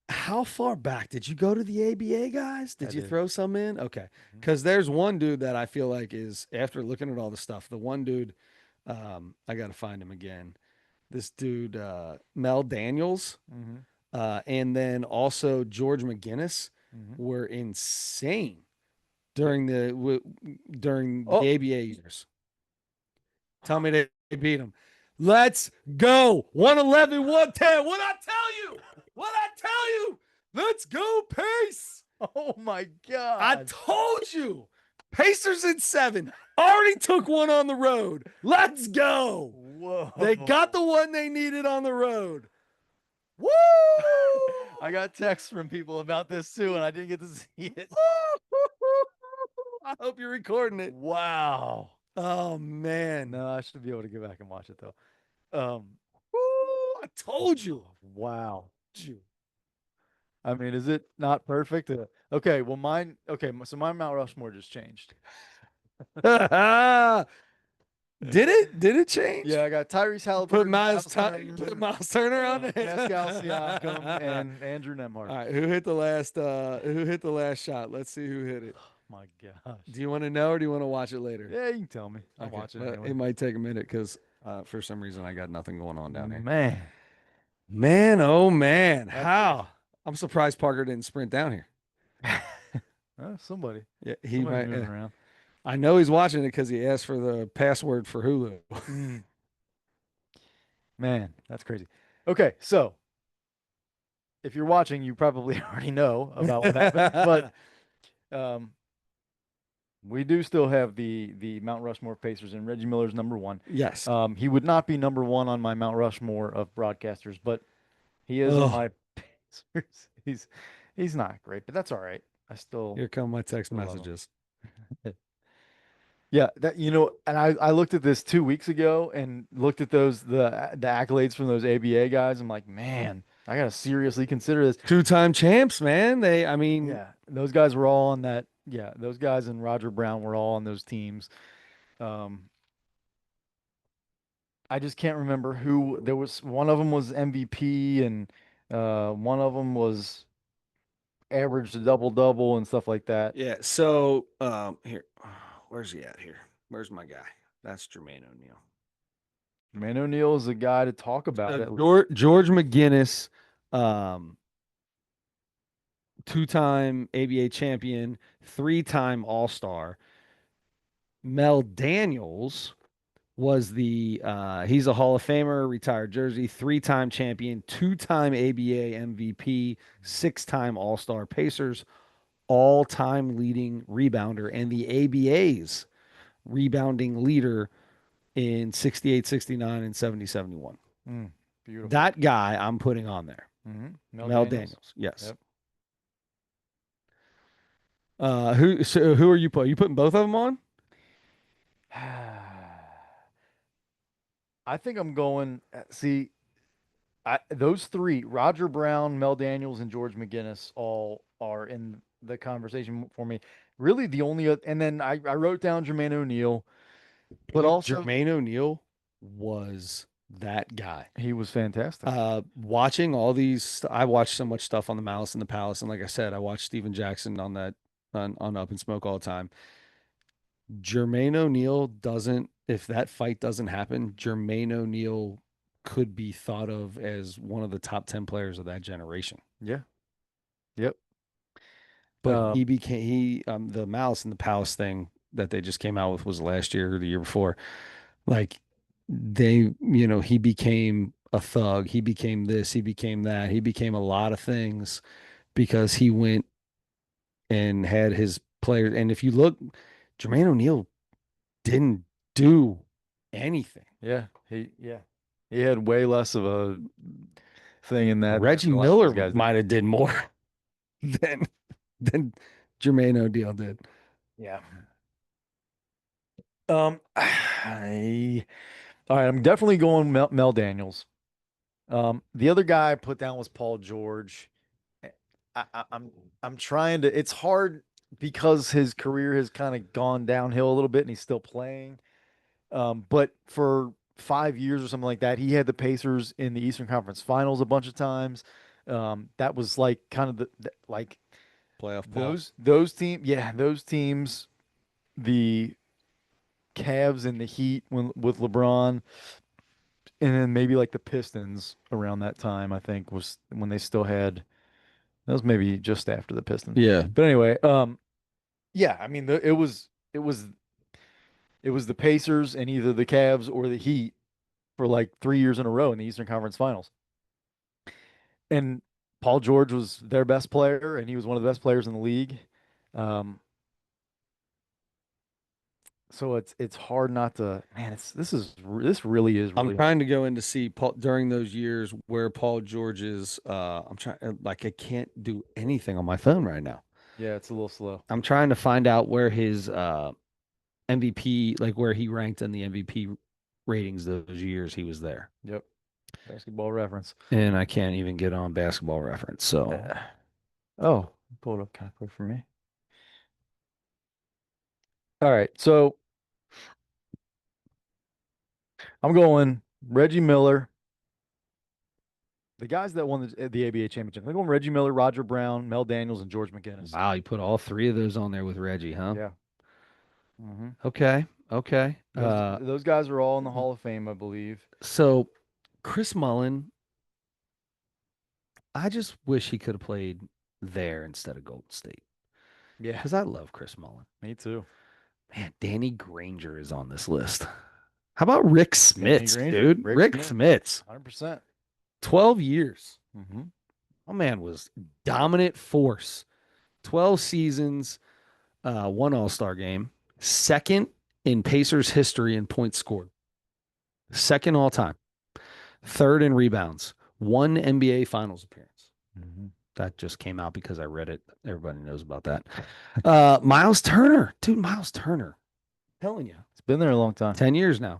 How far back did you go to the ABA guys? I Did you did. throw some in? Okay. Mhm. Because there's one dude that I feel like is, after looking at all the stuff, the one dude, I got to find him again. This dude, Mel Daniels, Mhm. and then also George McGinnis Mhm. were insane during during Oh, the ABA years. Tell me they beat him. Let's go. 111, 110. What I tell you? What I tell you? Let's go, Pace. oh my I God. told you. Pacers in 7. Already took one on the road. Let's go. Whoa. They got the one they needed on the road. Woo! I got texts from people about this too, and I didn't get to see it. I hope you're recording it. Wow. Oh, man. No, I should be able to go back and watch it though. Woo! I told you. Wow. You. I mean, is it not perfect? Okay, well, mine. Okay, so my Mount Rushmore just changed. Did it? Did it change? Yeah, I got Tyrese Put Halliburton, Miles Turner on it. Pascal Siakam, and Andrew All Nemhart. right, who hit the last? Who hit the last shot? Let's see who hit it. My gosh. Do you want to know or do you want to watch it later? Yeah, you can tell me. I'll Okay, watch it well, anyway. it might take a minute because for some reason I got nothing going on down here. Man, Man, oh man, That's how? I'm surprised Parker didn't sprint down here. somebody, Yeah, he somebody might. moving around. I know he's watching it because he asked for the password for Hulu. Mm. Man, that's crazy. Okay, so if you're watching, you probably already know about what happened, but um, we do still have the Mount Rushmore Pacers, and Reggie Miller's number one. Yes. He would not be number one on my Mount Rushmore of broadcasters, but he is on Oh, my Pacers. He's not great, but that's all right. I still here come my text still love him. messages. Yeah, that and I looked at this 2 weeks ago and looked at the accolades from those ABA guys. I'm like, man, I gotta seriously consider this. Two-time champs, man. I mean, Yeah, those guys were all on that. Yeah, those guys and Roger Brown were all on those teams. Um, I just can't remember who. There was one of them was MVP, and one of them was averaged a double double and stuff like that. yeah. So, here, where's he at here? Where's my guy? That's Jermaine O'Neal. Man, O'Neal is a guy to talk about it. George McGinnis, um, two-time ABA champion, three-time All-Star. Mel Daniels was he's a Hall of Famer, retired Jersey, three-time champion, two-time ABA MVP, six-time All-Star Pacers, all-time leading rebounder, and the ABA's rebounding leader in 68, 69, and 70, 71. Mm, beautiful. That guy I'm putting on there. Mel Daniels. Yes. Yep. Who are you putting? You putting both of them on? I think I'm going. See, those three, Roger Brown, Mel Daniels, and George McGinnis, all are in the conversation for me. Really, the only, and then I wrote down Jermaine O'Neal, but Dude, also Jermaine O'Neal was that guy. he was fantastic. Watching all these, I watched so much stuff on the Malice and the Palace, and like I said, I watched Steven Jackson on that on Up and Smoke all the time. Jermaine O'Neal doesn't, if that fight doesn't happen, Jermaine O'Neal could be thought of as one of the top 10 players of that generation. Yeah. Yep. But Um, he became the Malice and the Palace thing that they just came out with was last year or the year before. Like he became a thug. He became this, he became that. He became a lot of things because he went and had his players. And if you look, Jermaine O'Neal didn't do anything. yeah. He had way less of a thing in that than Reggie a lot of those Miller guys did. might have did more than than Jermaine O'Neal did. Yeah. All right, I'm definitely going Mel Daniels. The other guy I put down was Paul George. Eh, I'm trying to. It's hard because his career has kind of gone downhill a little bit, and he's still playing. But for 5 years or something like that, he had the Pacers in the Eastern Conference Finals a bunch of times. That was like kind of like Playoff Paul. those teams, the Cavs and the Heat when with LeBron, and then maybe like the Pistons around that time. I think was when they still had. That was maybe just after the Pistons. Yeah. But anyway, yeah, I mean, it was the Pacers and either the Cavs or the Heat for like 3 years in a row in the Eastern Conference Finals. And Paul George was their best player, and he was one of the best players in the league. Um, so it's hard not to, man. This really is I'm really hard. trying to go in to see Paul during those years where Paul George's I'm trying like I can't do anything on my phone right now. Yeah, it's a little slow. I'm trying to find out where his MVP, like where he ranked in the MVP ratings those years he was there. Yep, basketball reference. And I can't even get on basketball reference. So Uh, oh, pull it up kind of quick for me. All right, so I'm going Reggie Miller, the guys that won the ABA championship. I'm going Reggie Miller, Roger Brown, Mel Daniels, and George McGinnis. wow, you put all three of those on there with Reggie, huh? Yeah. hmm Okay. Okay. those guys are all in the Hall of Fame, I believe. So Chris Mullen, I just wish he could have played there instead of Golden State Yeah, because I love Chris Mullen. me too. Man, Danny Granger is on this list. How about Rick Danny Smits, Granger, dude? Rick Rick Smith, Smits, 100%. 12 years. hmm My man was dominant force. 12 seasons, one All-Star game, second in Pacers history in points scored, second all time, third in rebounds, one NBA Finals appearance. hmm That just came out because I read it. Everybody knows about that. Miles Turner, dude, Miles Turner. I'm telling you, It's been there a long time. 10 years now.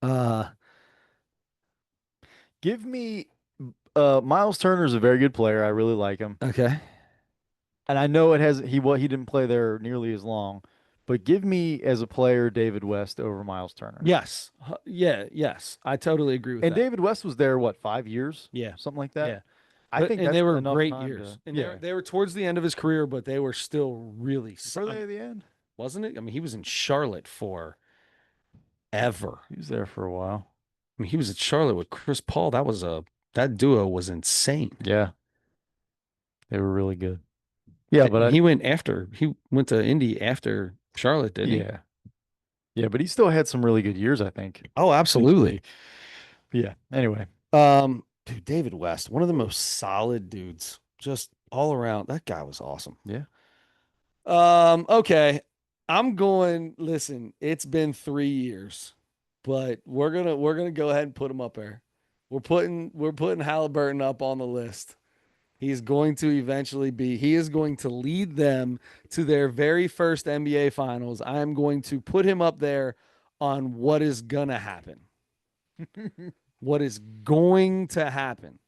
Uh, Give me Miles Turner is a very good player. I really like him. okay. And I know it has he didn't play there nearly as long, but give me as a player David West over Miles Turner. Yes. Yeah, yes. I totally agree with And that. David West was there what, 5 years? Yeah. Something like that. Yeah. I But think and that's they were enough great time years. to And yeah. they were towards the end of his career, but they were still really Were they at the end? wasn't it? I mean, he was in Charlotte forever. He was there for a while. I mean, he was at Charlotte with Chris Paul. That duo was insane. Yeah, they were really good. Yeah, And but he went to Indy after Charlotte, didn't he? yeah. Yeah, but he still had some really good years, I think. Oh, absolutely. Yeah. Anyway. Dude, David West, one of the most solid dudes, just all around. That guy was awesome. Yeah. Okay. Listen, it's been 3 years, but we're gonna go ahead and put him up there. We're putting Halliburton up on the list. He is going to lead them to their very first NBA finals. I am going to put him up there on what is gonna happen. What is going to happen?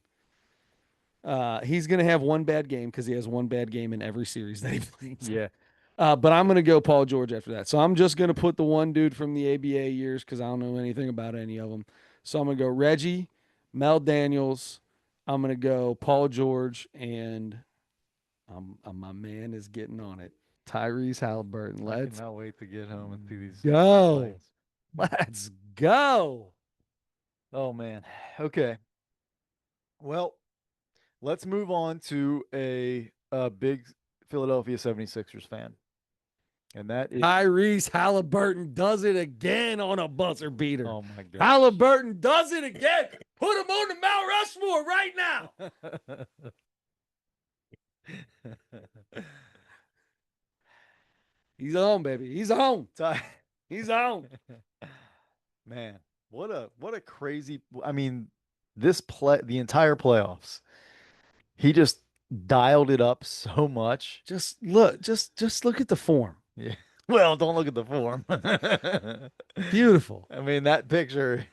He's going to have one bad game because he has one bad game in every series that he plays. Yeah. But I'm going to go Paul George after that. So I'm just going to put the one dude from the ABA years because I don't know anything about any of them. So I'm going to go Reggie, Mel Daniels. I'm going to go Paul George, and my man is getting on it. Tyrese Halliburton. I Let's cannot wait to get home and see these go. fights. Let's go. Oh man. Okay. Well, let's move on to a big Philadelphia 76ers fan. And that is, Tyrese Halliburton does it again on a buzzer beater. oh my gosh. Halliburton does it again. Put him on the Mount Rushmore right now. He's on, baby. He's on. Ty- He's on. Man, what a crazy, I mean, this play the entire playoffs. He just dialed it up so much. Just look at the form. Yeah. Well, don't look at the form. Beautiful. I mean, that picture.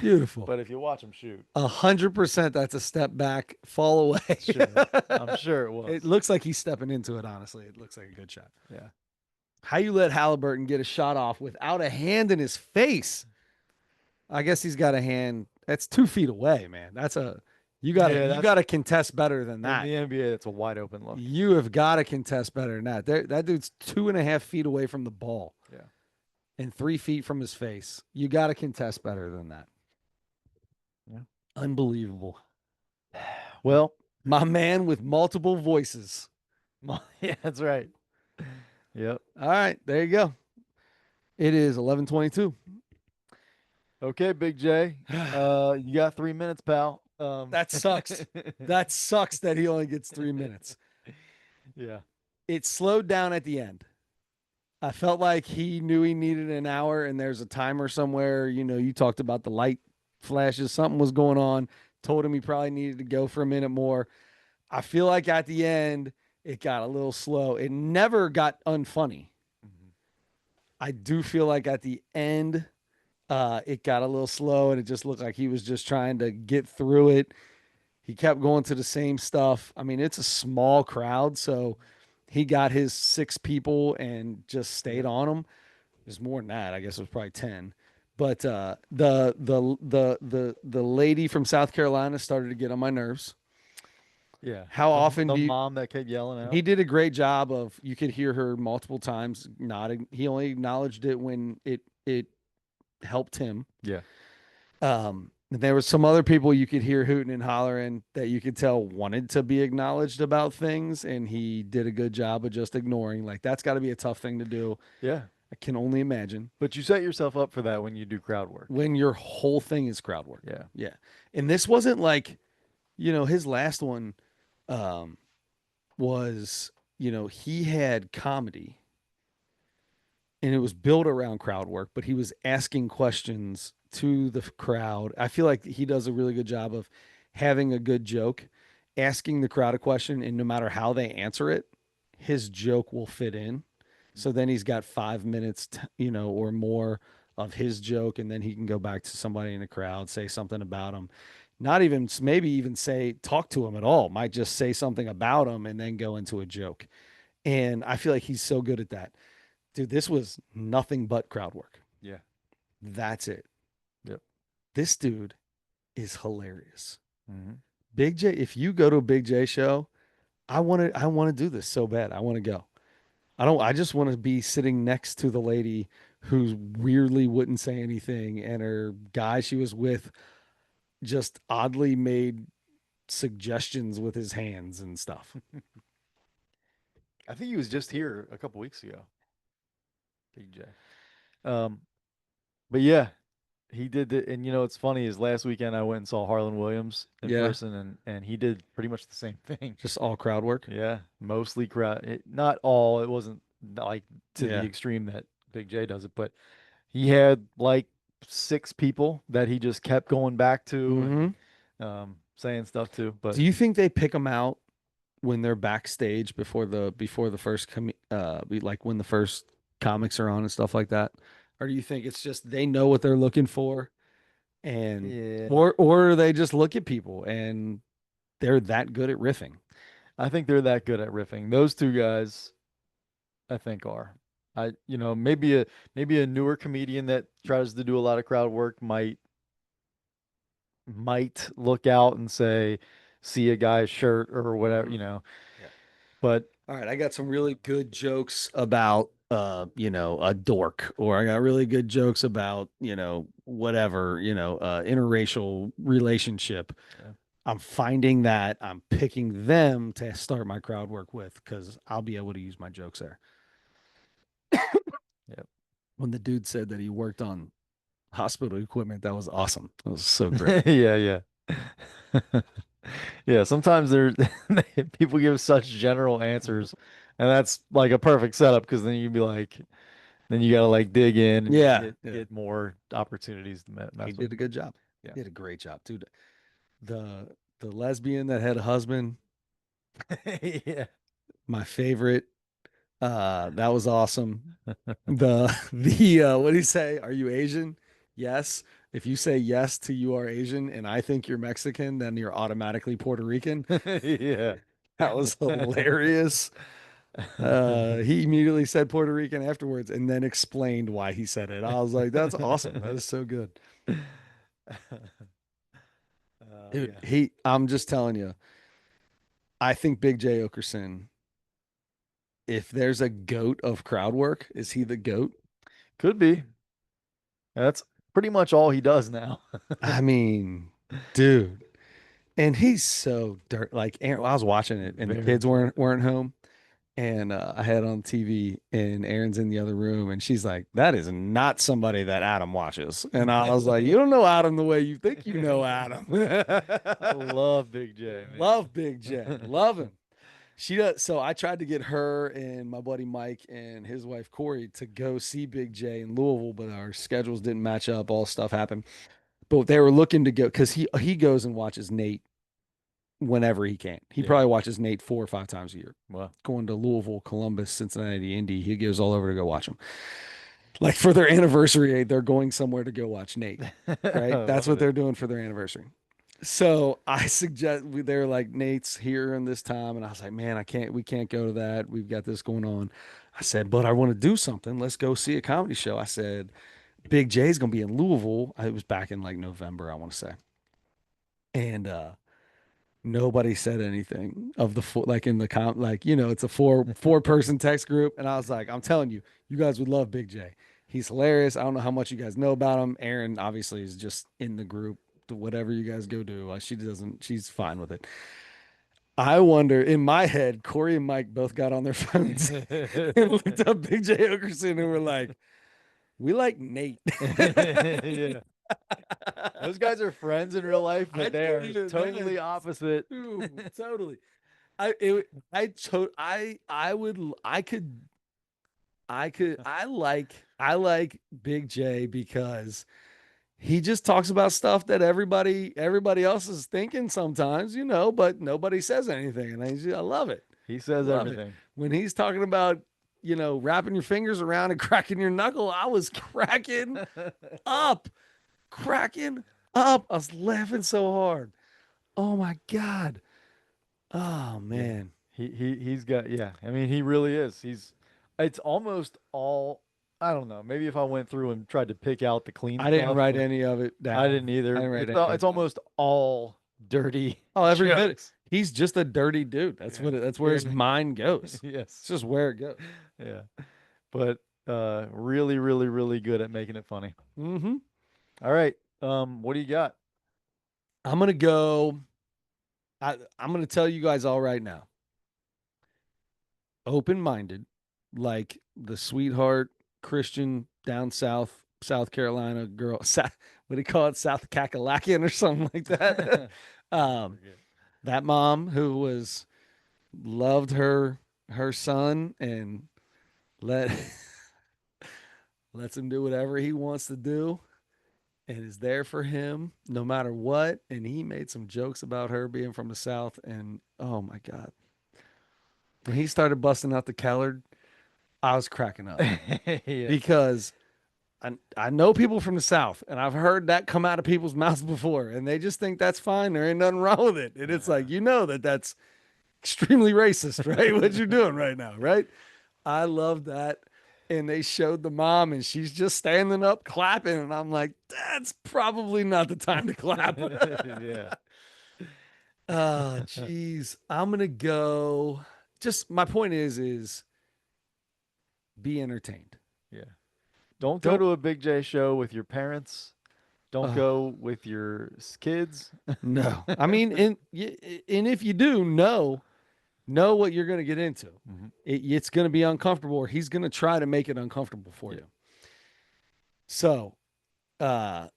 Beautiful. But if you watch him shoot, 100% that's a step back, fall away. sure. I'm sure it was. It looks like he's stepping into it, honestly. It looks like a good shot. Yeah. How you let Halliburton get a shot off without a hand in his face? I guess he's got a hand. That's 2 feet away, man. That's a you gotta contest better than In that. the NBA, it's a wide open look. You have got to contest better than that. That dude's 2.5 feet away from the ball. Yeah. And 3 feet from his face. You got to contest better than that. Yeah. Unbelievable. Well, My man with multiple voices. yeah, that's right. Yep. All right, there you go. It is 11:22. Okay, Big J. You got 3 minutes, pal. That sucks. That sucks that he only gets 3 minutes. Yeah. It slowed down at the end. I felt like he knew he needed an hour, and there's a timer somewhere. You know, you talked about the light flashes. Something was going on. Told him he probably needed to go for a minute more. I feel like at the end, it got a little slow. It never got unfunny. Mhm. I do feel like at the end, it got a little slow, and it just looked like he was just trying to get through it. He kept going to the same stuff. I mean, it's a small crowd, so he got his 6 people and just stayed on them. There's more than that. I guess it was probably 10. But the lady from South Carolina started to get on my nerves. Yeah. How often The do you? mom that kept yelling out? He did a great job of. You could hear her multiple times nodding. He only acknowledged it when it helped him. Yeah. There was some other people you could hear hooting and hollering that you could tell wanted to be acknowledged about things, and he did a good job of just ignoring. Like that's got to be a tough thing to do. Yeah. I can only imagine But you set yourself up for that when you do crowd work. when your whole thing is crowd work. Yeah. Yeah, and this wasn't like, his last one, um, was he had comedy and it was built around crowd work, but he was asking questions to the crowd. I feel like he does a really good job of having a good joke, asking the crowd a question, and no matter how they answer it, his joke will fit in. So then he's got 5 minutes, or more of his joke, and then he can go back to somebody in the crowd, say something about him. Not even maybe even say talk to him at all. Might just say something about him and then go into a joke. And I feel like he's so good at that. Dude, this was nothing but crowd work. Yeah. That's it. Yep. This dude is hilarious. Mm-hmm. Big J, if you go to a Big J show, I want to do this so bad. I want to go. I just want to be sitting next to the lady who weirdly wouldn't say anything and her guy she was with just oddly made suggestions with his hands and stuff. I think he was just here a couple weeks ago. Big J. Um, but yeah, he did it, and it's funny is last weekend I went and saw Harlan Williams in Yeah. person, and he did pretty much the same thing. Just all crowd work. Yeah, mostly crowd. Not all. It wasn't like to Yeah. the extreme that Big J does it, but he had like 6 people that he just kept going back to Mhm. and saying stuff to. But Do you think they pick them out when they're backstage before the first like when the first comics are on and stuff like that? Or do you think it's just they know what they're looking for and Yeah. or they just look at people and they're that good at riffing. I think they're that good at riffing. Those two guys, I think, are. Maybe a newer comedian that tries to do a lot of crowd work might look out and say, see a guy's shirt or whatever, Hmm. Yeah. But All right, I got some really good jokes about a dork, or I got really good jokes about, whatever, interracial relationship. yeah, I'm finding that I'm picking them to start my crowd work with because I'll be able to use my jokes there. When the dude said that he worked on hospital equipment, that was awesome. That was so great. yeah. Yeah, yeah. Yeah, sometimes people give such general answers, and that's like a perfect setup because then you'd be like, then you gotta like dig in and Yeah, get yeah. get more opportunities to He mess with did a them. good job. Yeah. He did a great job, dude. The the lesbian that had a husband, Yeah. my favorite. That was awesome. What do you say? Are you Asian? Yes. If you say yes to you are Asian and I think you're Mexican, then you're automatically Puerto Rican. Yeah. That was hilarious. He immediately said Puerto Rican afterwards and then explained why he said it. I was like, that's awesome. That is so good. Dude, Yeah. I'm just telling you, I think Big J Oakerson, if there's a goat of crowd work, is he the goat? Could be. That's pretty much all he does now. I mean, dude. And he's so dirt. Like Aaron, I was watching it, and the Very kids true. weren't home, and I had it on TV, and Aaron's in the other room, and she's like, "That is not somebody that Adam watches." And I was like, "You don't know Adam the way you think you know Adam." I love Big J, Love Big J, man. love him. She does. So I tried to get her and my buddy Mike and his wife Corey to go see Big J in Louisville, but our schedules didn't match up. All stuff happened, but they were looking to go because he goes and watches Nate whenever he can. He Yeah. probably watches Nate 4 or 5 times a year. Well. Going to Louisville, Columbus, Cincinnati, Indy. He goes all over to go watch him. Like for their anniversary, they're going somewhere to go watch Nate. Right? I That's love what it. they're doing for their anniversary. So I suggest they're like Nate's here in this time, and I was like, man, I can't. We can't go to that. We've got this going on. I said, but I want to do something. Let's go see a comedy show. I said, Big J's gonna be in Louisville. It was back in like November, I want to say, and nobody said anything of the four, like in the like it's a four person text group, and I was like, I'm telling you, you guys would love Big J. He's hilarious. I don't know how much you guys know about him. Erin obviously is just in the group. Whatever you guys go do, she doesn't. She's fine with it. I wonder in my head, Corey and Mike both got on their phones and looked up Big J Oakerson and were like, "We like Nate." Yeah. Those guys are friends in real life, I but they told are you that. totally opposite. Totally. I it, I to I would I like Big J because he just talks about stuff that everybody else is thinking sometimes, but nobody says anything, and I love it. He says Love it. everything. When he's talking about, wrapping your fingers around and cracking your knuckle, I was up, cracking up. I was laughing so hard. Oh my God. Oh Yeah. man. He's got, yeah. I mean, he really is. It's almost all, I don't know. Maybe if I went through and tried to pick out the clean I didn't stuff, write but any of it I down. didn't I either. didn't write It's any all, of it's it down. almost all dirty Oh, every bit. jokes. He's just a dirty dude. Yeah. That's where his Yeah. mind goes. It's Yes. just where it goes. Yeah. But really, really, really good at making it funny. Hmm. All right. What do you got? I'm gonna go. I'm gonna tell you guys all right now. Open-minded, like the sweetheart Christian down south, South Carolina girl. What do you call it? South Kakalaki or something like that. I um, forget. that mom who was loved her son and let lets him do whatever he wants to do and is there for him no matter what. And he made some jokes about her being from the South. And oh my God, when he started busting out the Callard, I was cracking up Yeah. because I know people from the South, and I've heard that come out of people's mouths before, and they just think that's fine. There ain't nothing wrong with it. And it's Yeah. like, that's extremely racist, right? What you're doing right now, right? I love that. And they showed the mom, and she's just standing up clapping. And I'm like, that's probably not the time to clap. Yeah. Geez. I'm gonna go. Just my point is be entertained. Yeah. Don't go Don't to a Big J show with your parents. Don't uh, go with your kids. no. I mean, and if you do, know what you're gonna get into. Mhm. It's gonna be uncomfortable, or he's gonna try to make it uncomfortable for Yeah. you. So, uh,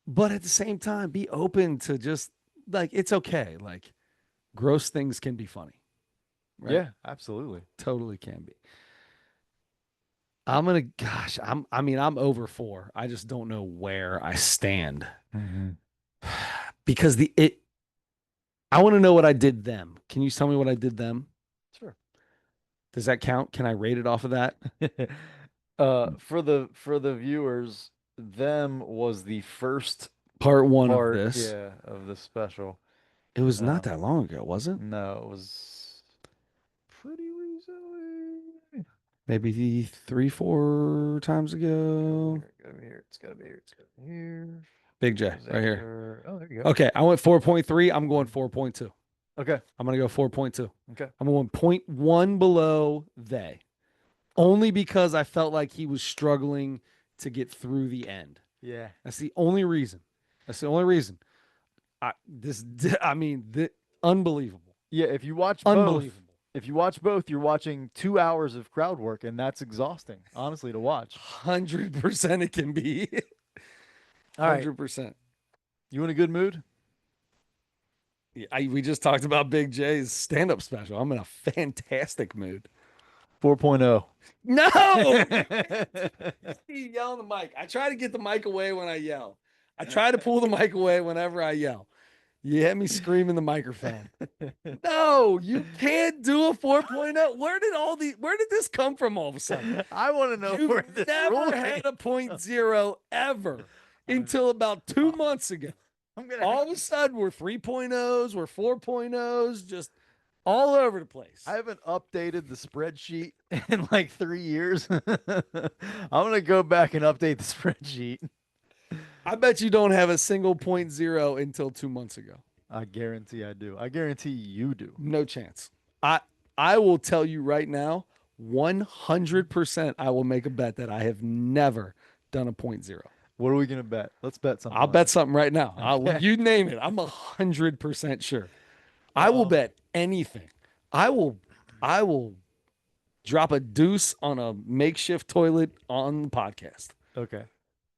but at the same time, be open to just like it's okay. Like gross things can be funny, right? Yeah, absolutely. Totally can be. Gosh, I'm over four. I just don't know where I stand Hmm. because I want to know what I did them. Can you tell me what I did them? Sure. Does that count? Can I rate it off of that? For the viewers, them was the first Part one of part, this. yeah, of the special. It was not Um, that long ago, was it? no, it was pretty recently. Maybe three, 4 times ago. Gotta be here. It's gotta be here. It's gotta be here. Big J, right here. November. Oh, there you go. Okay, I went 4.3. I'm going 4.2. Okay. I'm gonna go 4.2. Okay. I'm going point 0.1 below they. Only because I felt like he was struggling to get through the end. Yeah. That's the only reason. That's the only reason. I mean, unbelievable, Yeah. unbelievable. If you watch both, you're watching 2 hours of crowd work, and that's exhausting, honestly, to watch. 100% it can be. All right. 100%. You in a good mood? Yeah, we just talked about Big J's stand-up special. I'm in a fantastic mood. 4.0. No, you yell in the mic. I try to get the mic away when I yell. I try to pull the mic away whenever I yell. You had me scream in the microphone. No, you can't do a 4.0. Where did this come from all of a sudden? I want to know where You've this never rule had came. a point zero ever until about 2 months ago. I'm gonna All of a sudden, we're 3.0s, we're 4.0s, just all over the place. I haven't updated the spreadsheet in like 3 years. I'm gonna go back and update the spreadsheet. I bet you don't have a single point zero until 2 months ago. I guarantee I do. I guarantee you do. No chance. I will tell you right now, 100% I will make a bet that I have never done a point zero. What are we gonna bet? Let's bet something. I'll on bet it. something right now. Okay. You name it. I'm 100% sure. I will bet anything. I will drop a deuce on a makeshift toilet on the podcast. Okay.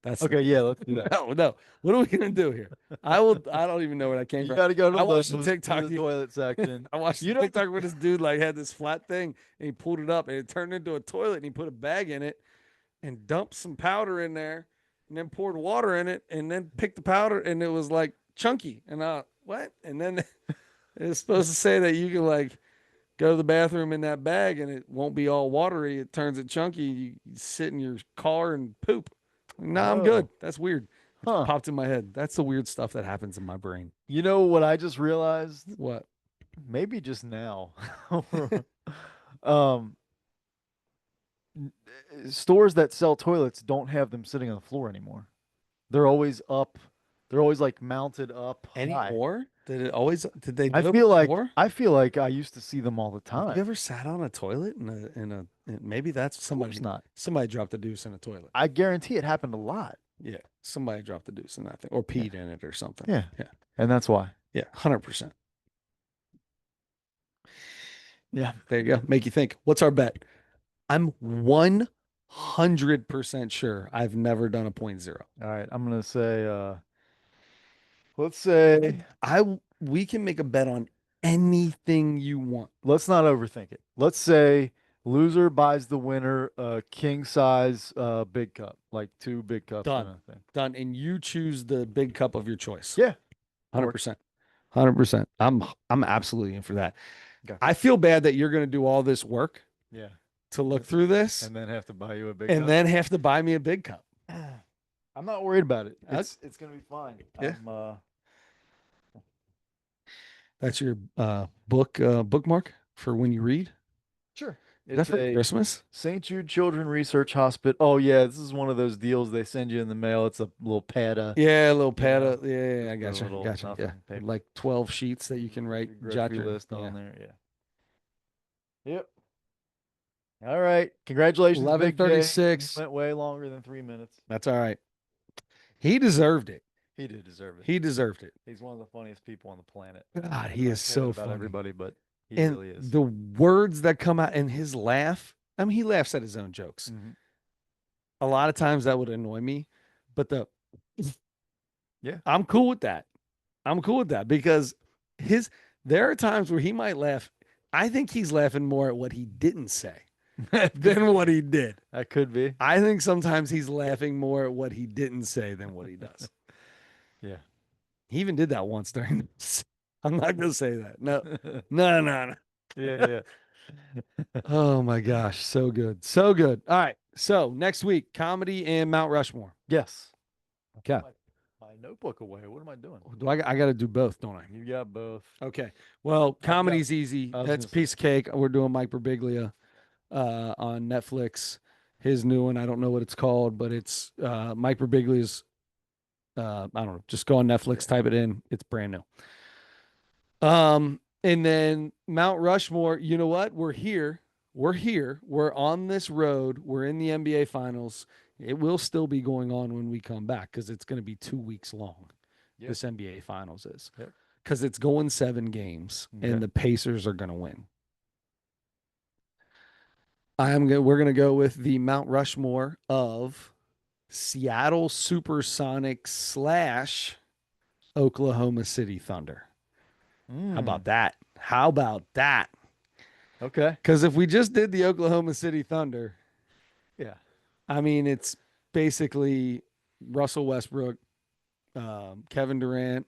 That's Okay. Yeah. Let's do that. no. What are we gonna do here? I don't even know where that came You from. got to go to I watched the to TikTok. the toilet section. I watched You the know, TikTok where this dude like had this flat thing and he pulled it up and it turned into a toilet and he put a bag in it and dumped some powder in there and then poured water in it and then picked the powder and it was like chunky and what? And then it's supposed to say that you can like go to the bathroom in that bag and it won't be all watery. It turns it chunky. You sit in your car and poop. No, I'm good. Oh. That's weird. It just Huh. popped in my head. That's the weird stuff that happens in my brain. You know what I just realized? What? Maybe just now. um, Stores that sell toilets don't have them sitting on the floor anymore. They're always up. They're always like mounted up high. Anymore? Did they I do it feel like before? I feel like I used to see them all the Have you time. ever sat on a toilet maybe that's Of course not. somebody dropped a deuce in a toilet. I guarantee it happened a lot. Yeah. Somebody dropped a deuce in that thing or peed in it or something. Yeah. Yeah. And that's why. Yeah. 100%. Yeah. There you go. Make you think. What's our bet? I'm 100% sure I've never done a point zero. All right. I'm gonna say let's say We can make a bet on anything you want. let's not overthink it. Let's say loser buys the winner a king size big cup, like 2 big cups Done. kind of thing. Done. And you choose the big cup of your choice. Yeah. 100%. 100%. I'm absolutely in for that. Okay. I feel bad that you're going to do all this work Yeah. to look through this And then have to buy you a big and cup. then have to buy me a big cup. I'm not worried about it. Uh, It's gonna be fine. yeah, I'm that's your bookmark for when you read. sure. Is that It's for a Christmas? St. Jude Children Research Hospital. Oh yeah, this is one of those deals they send you in the mail. It's a little pad of, Yeah, a little you pad know, of, yeah, yeah, just I a gotcha, little gotcha. Yeah, nothing paper. like 12 sheets that you can write, Your jot grocery your, list yeah. on there. Yeah. Yep. All right. Congratulations, Big J. You 11:36. went way longer than 3 minutes. That's all right. He deserved it. He did deserve it. He deserved it. He's one of the funniest people on the planet. God, he Maybe I is say that so about funny. everybody, but he And really is. the words that come out and his laugh, I mean, he laughs at his own jokes. Hmm. A lot of times that would annoy me, but Yeah. I'm cool with that. I'm cool with that because his there are times where he might laugh. I think he's laughing more at what he didn't say than what he did. That could be. I think sometimes he's laughing more at what he didn't say than what he does. Yeah. He even did that once during this. I'm not gonna say that. No, no, no, no. Yeah, yeah. Oh my gosh, so good, so good. All right, so next week, comedy and Mount Rushmore. Yes. I Okay, threw my notebook away. What am I doing? do I got to do both, don't I? You got both. Okay. Well, I've got, comedy's easy. I was That's gonna a say, piece of cake. We're doing Mike Birbiglia on Netflix. His new one, I don't know what it's called, but it's Mike Birbiglia's. I don't know. Just go on yeah. Netflix, type it in. It's brand new. And then Mount Rushmore. You know what? We're here. We're here. We're on this road. We're in the NBA Finals. It will still be going on when we come back because it's going to be 2 weeks long. Yeah. This NBA Finals is Yep. because it's going 7 games Okay. and the Pacers are going to win. We're gonna go with the Mount Rushmore of Seattle Supersonics slash Oklahoma City Thunder. How Mm. about that? How about that? Okay. Because if we just did the Oklahoma City Thunder, Yeah. I mean, it's basically Russell Westbrook, Kevin Durant,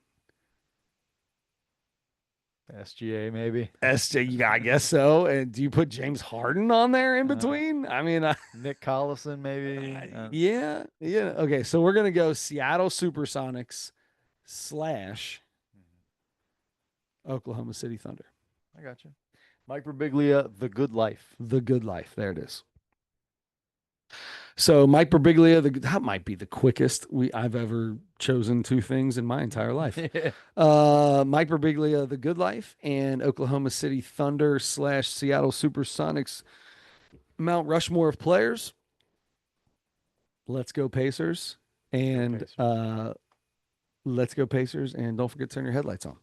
SGA maybe. SJ. Yeah, I guess so. And do you put James Harden on there in Uh, between? I mean, Nick Collison maybe. yeah, yeah. Okay, so we're gonna go Seattle Supersonics slash Oklahoma City Thunder. I got you. Mike Birbiglia, The Good Life. The Good Life. There it is. So Mike Birbiglia, that might be the quickest I've ever chosen two things in my entire life. Yeah. Mike Birbiglia, The Good Life, and Oklahoma City Thunder slash Seattle Supersonics. Mount Rushmore of players. Let's go Pacers, Go and Pacers. let's go Pacers, and don't forget to turn your headlights on.